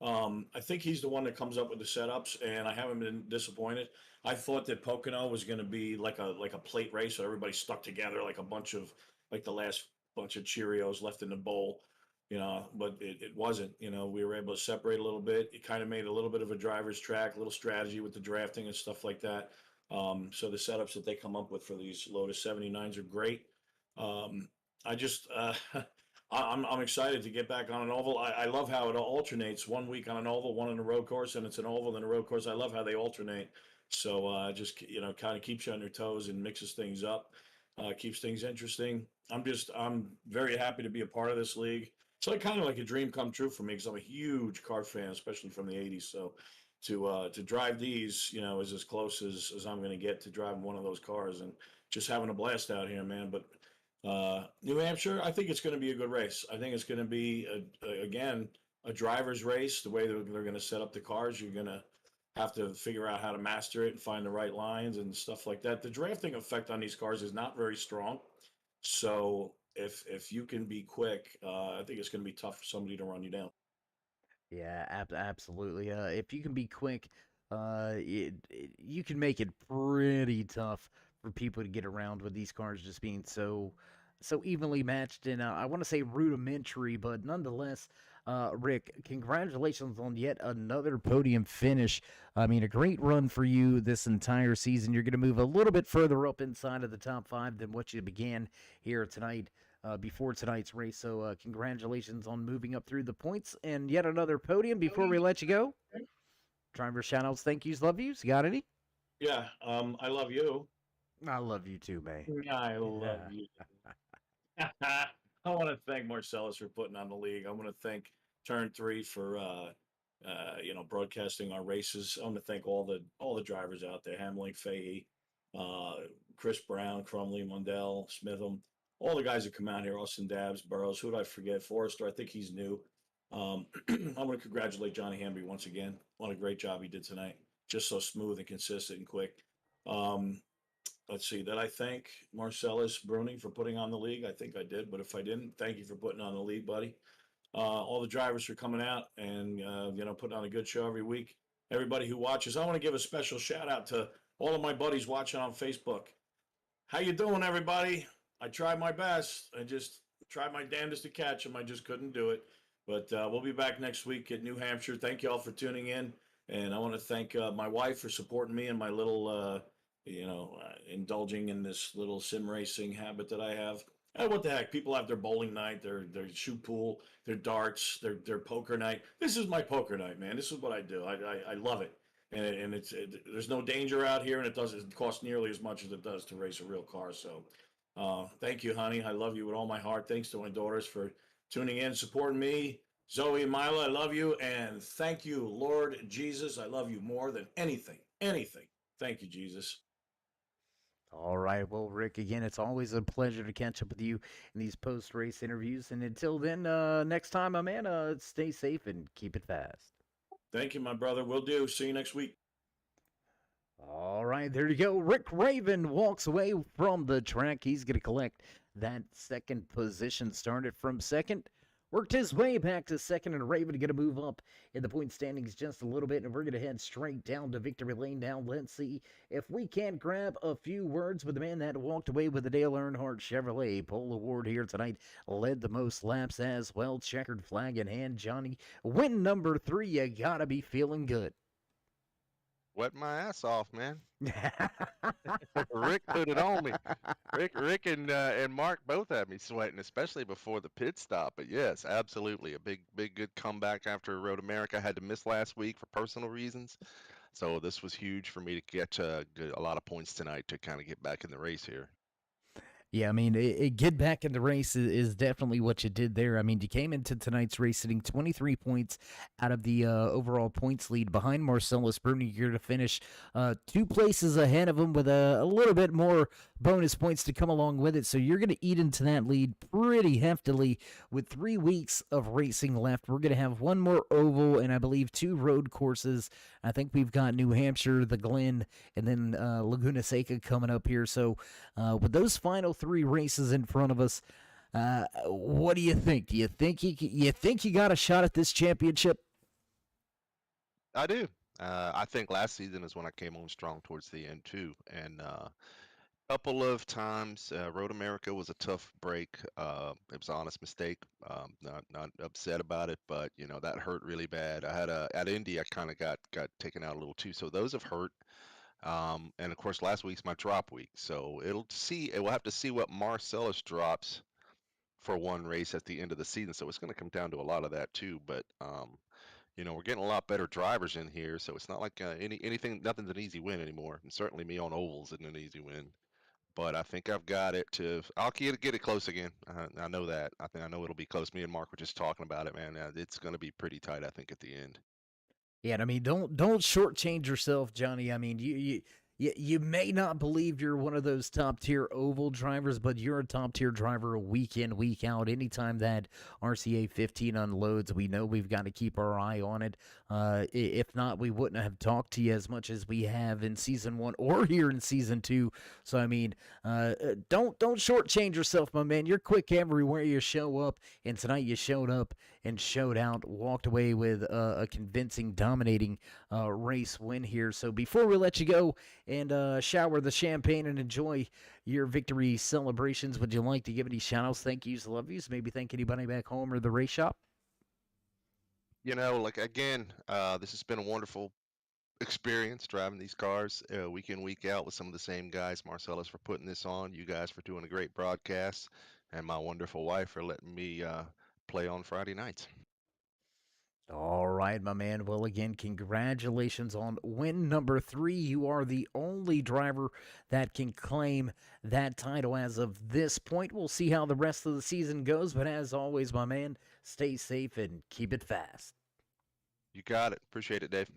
I think he's the one that comes up with the setups, and I haven't been disappointed. I thought that Pocono was going to be like a plate race, so everybody stuck together like a bunch of like the last bunch of Cheerios left in the bowl, you know. But it wasn't. You know, we were able to separate a little bit. It kind of made a little bit of a driver's track, a little strategy with the drafting and stuff like that. So the setups that they come up with for these Lotus 79s are great. Um, I just I'm excited to get back on an oval. I love how it alternates. 1 week on an oval, one on a road course, and it's an oval and a road course. I love how they alternate. So just kind of keeps you on your toes and mixes things up, keeps things interesting. I'm very happy to be a part of this league. It's like kind of like a dream come true for me because I'm a huge car fan, especially from the '80s. So to drive these, is as close as I'm going to get to driving one of those cars and just having a blast out here, man. But New Hampshire, I think it's going to be a good race. I think it's going to be again a driver's race. The way they're going to set up the cars, you're going to have to figure out how to master it and find the right lines and stuff like that. The drafting effect on these cars is not very strong, so if you can be quick, I think it's going to be tough for somebody to run you down. Yeah, absolutely. If you can be quick, you can make it pretty tough for people to get around with these cars just being so evenly matched and I want to say rudimentary, but nonetheless, Rick, congratulations on yet another podium finish. I mean, a great run for you this entire season. You're going to move a little bit further up inside of the top five than what you began here tonight before tonight's race. So, congratulations on moving up through the points and yet another podium. Before we let you go, driver shoutouts, thank yous, love yous. You got any? Yeah, I love you. I love you too, man. I love you. I want to thank Marcellus for putting on the league. I want to thank Turn Three for broadcasting our races. I want to thank all the drivers out there: Hamlin, Fahey, uh, Chris Brown, Crumley, Mundell, Smitham, all the guys that come out here. Austin Dabbs, Burrows. Who did I forget? Forrester. I think he's new. I want to congratulate Johnny Hamby once again. What a great job he did tonight. Just so smooth and consistent and quick. Um, let's see, did I thank Marcellus Bruning for putting on the league? I think I did, but if I didn't, thank you for putting on the league, buddy. All the drivers for coming out and putting on a good show every week. Everybody who watches, I want to give a special shout out to all of my buddies watching on Facebook. How you doing, everybody? I tried my best. I just tried my damnedest to catch them. I just couldn't do it. But we'll be back next week at New Hampshire. Thank you all for tuning in, and I want to thank my wife for supporting me in my little indulging in this little sim racing habit that I have. What the heck? People have their bowling night, their shoot pool, their darts, their poker night. This is my poker night, man. This is what I do. I love it, and there's no danger out here, and it doesn't cost nearly as much as it does to race a real car. So, thank you, honey. I love you with all my heart. Thanks to my daughters for tuning in, supporting me. Zoe and Mila, I love you, and thank you, Lord Jesus. I love you more than anything. Anything. Thank you, Jesus. All right. Well, Rick, again, it's always a pleasure to catch up with you in these post race interviews. And until then, next time, my man, stay safe and keep it fast. Thank you, my brother. Will do. See you next week. All right. There you go. Rick Raven walks away from the track. He's going to collect that second position. Started from second. Worked his way back to second, and Raven going to move up in the point standings just a little bit, and we're going to head straight down to victory lane now. Let's see if we can't grab a few words with the man that walked away with the Dale Earnhardt Chevrolet Pole Award here tonight. Led the most laps as well. Checkered flag in hand. Johnny, win number 3. You got to be feeling good. Wet my ass off, man. Rick put it on me. Rick and Mark both had me sweating, especially before the pit stop. But yes, absolutely, a big good comeback after Road America. I had to miss last week for personal reasons, so this was huge for me to get a lot of points tonight to kind of get back in the race here. Yeah, I mean, get back in the race is definitely what you did there. I mean, you came into tonight's race sitting 23 points out of the overall points lead behind Marcellus Bruni. You're to finish 2 places ahead of him with a little bit more bonus points to come along with it. So you're going to eat into that lead pretty heftily with 3 weeks of racing left. We're going to have 1 more oval and I believe 2 road courses. I think we've got New Hampshire, the Glen, and then Laguna Seca coming up here. So with those final 3 races in front of us, what do you think? Do you think you got a shot at this championship? I do. I think last season is when I came on strong towards the end too, and couple of times, Road America was a tough break. It was an honest mistake. Not upset about it, but that hurt really bad. I had at Indy, I kind of got taken out a little too. So those have hurt. And of course, last week's my drop week. So we'll have to see what Marcellus drops for one race at the end of the season. So it's going to come down to a lot of that too. But we're getting a lot better drivers in here, so it's not like nothing's an easy win anymore. And certainly me on ovals isn't an easy win. But I think I've got it to. I'll get it close again. I know that. I know it'll be close. Me and Mark were just talking about it, man. It's going to be pretty tight, I think, at the end. Yeah, and I mean, don't shortchange yourself, Johnny. I mean, you may not believe you're one of those top tier oval drivers, but you're a top tier driver week in, week out. Anytime that RCA 15 unloads, we know we've got to keep our eye on it. If not, we wouldn't have talked to you as much as we have in season 1 or here in season 2. So I mean, don't shortchange yourself, my man. You're quick everywhere you show up, and tonight you showed up and showed out, walked away with a convincing, dominating race win here. So before we let you go and shower the champagne and enjoy your victory celebrations, would you like to give any shout-outs, thank yous, love yous, maybe thank anybody back home or the race shop? Again, this has been a wonderful experience driving these cars week in, week out with some of the same guys. Marcellus for putting this on, you guys for doing a great broadcast, and my wonderful wife for letting me play on Friday nights. All right, my man. Well, again, congratulations on win number 3. You are the only driver that can claim that title as of this point. We'll see how the rest of the season goes, but as always, my man, stay safe and keep it fast. You got it. Appreciate it, Dave.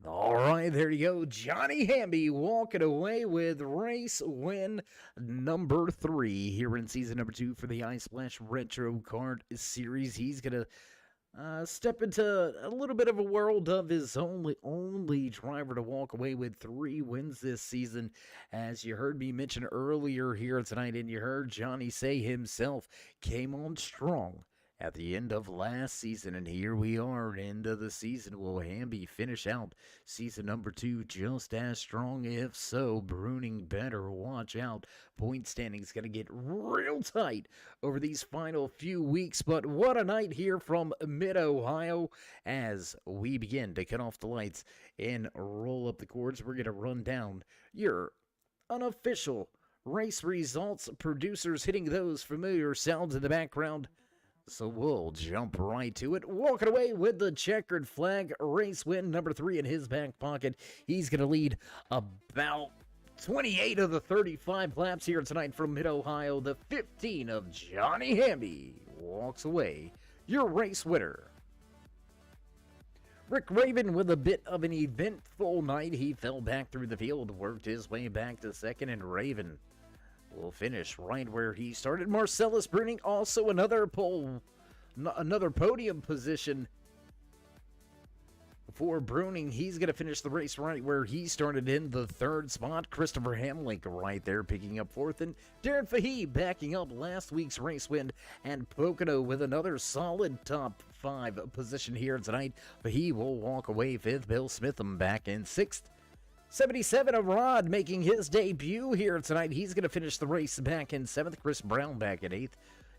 All right, there you go. Johnny Hamby walking away with race win number 3 here in season number 2 for the Ice Splash Retro Kart Series. He's going to step into a little bit of a world of his only driver to walk away with 3 wins this season. As you heard me mention earlier here tonight, and you heard Johnny say himself, came on strong at the end of last season, and here we are, end of the season. Will Hamby finish out season number 2 just as strong? If so, Bruning better watch out. Point standing's going to get real tight over these final few weeks, but what a night here from Mid-Ohio as we begin to cut off the lights and roll up the cords. We're going to run down your unofficial race results. Producers hitting those familiar sounds in the background. So we'll jump right to it. Walking away with the checkered flag, race win number 3 in his back pocket. He's going to lead about 28 of the 35 laps here tonight from Mid-Ohio. The 15 of Johnny Hamby walks away your race winner. Rick Raven with a bit of an eventful night. He fell back through the field, worked his way back to second, and Raven will finish right where he started. Marcellus Bruning, also another podium position for Bruning. He's going to finish the race right where he started in the 3rd spot. Christopher Hamlink right there picking up 4th. And Darren Fahey backing up last week's race win. And Pocono with another solid top 5 position here tonight. Fahey will walk away 5th. Bill Smitham back in 6th. 77 of Rod making his debut here tonight. He's going to finish the race back in 7th. Chris Brown back in 8th.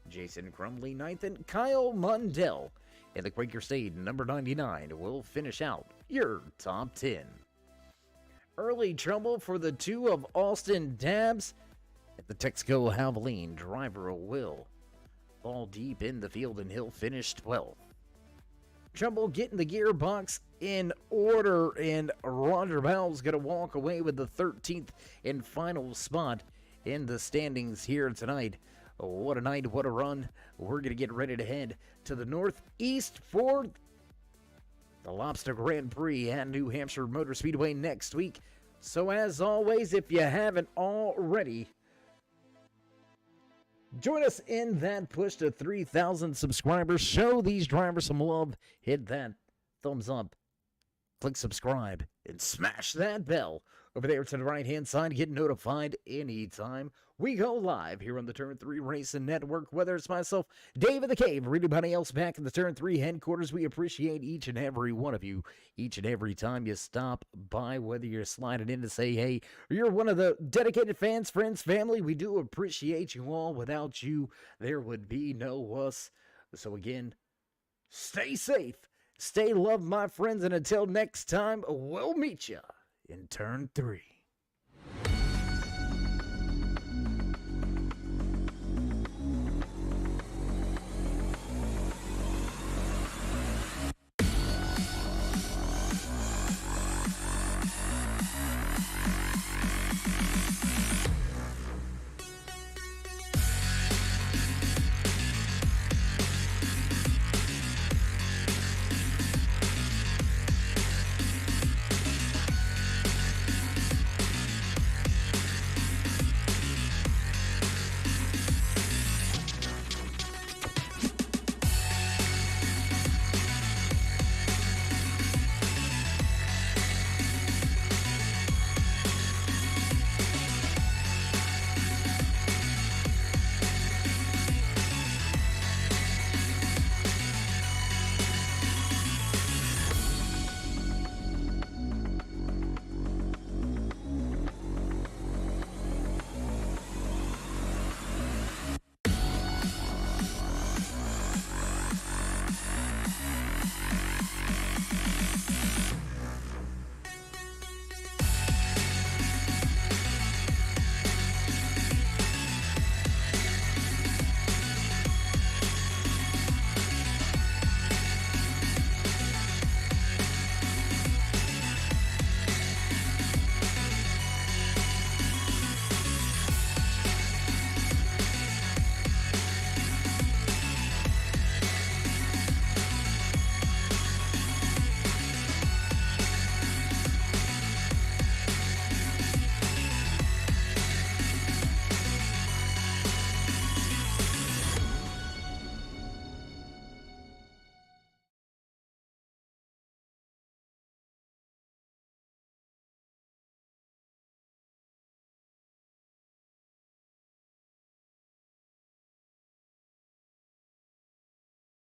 Jason Crumley 9th. And Kyle Mundell in the Quaker State number 99 will finish out your top 10. Early trouble for the 2 of Austin Dabbs. At the Texaco Havoline, driver will fall deep in the field and he'll finish 12th. Trouble getting the gearbox in order, and Roger Bowles going to walk away with the 13th and final spot in the standings here tonight. What a night, what a run. We're going to get ready to head to the Northeast for the Lobster Grand Prix at New Hampshire Motor Speedway next week. So as always, if you haven't already, join us in that push to 3,000 subscribers. Show these drivers some love. Hit that thumbs up. Click subscribe and smash that bell over there to the right-hand side. Get notified anytime we go live here on the Turn 3 Racing Network. Whether it's myself, Dave in the Cave, or anybody else back in the Turn 3 headquarters, we appreciate each and every one of you. Each and every time you stop by, whether you're sliding in to say hey, or you're one of the dedicated fans, friends, family, we do appreciate you all. Without you, there would be no us. So again, stay safe. Stay loved, my friends, and until next time, we'll meet you in Turn 3.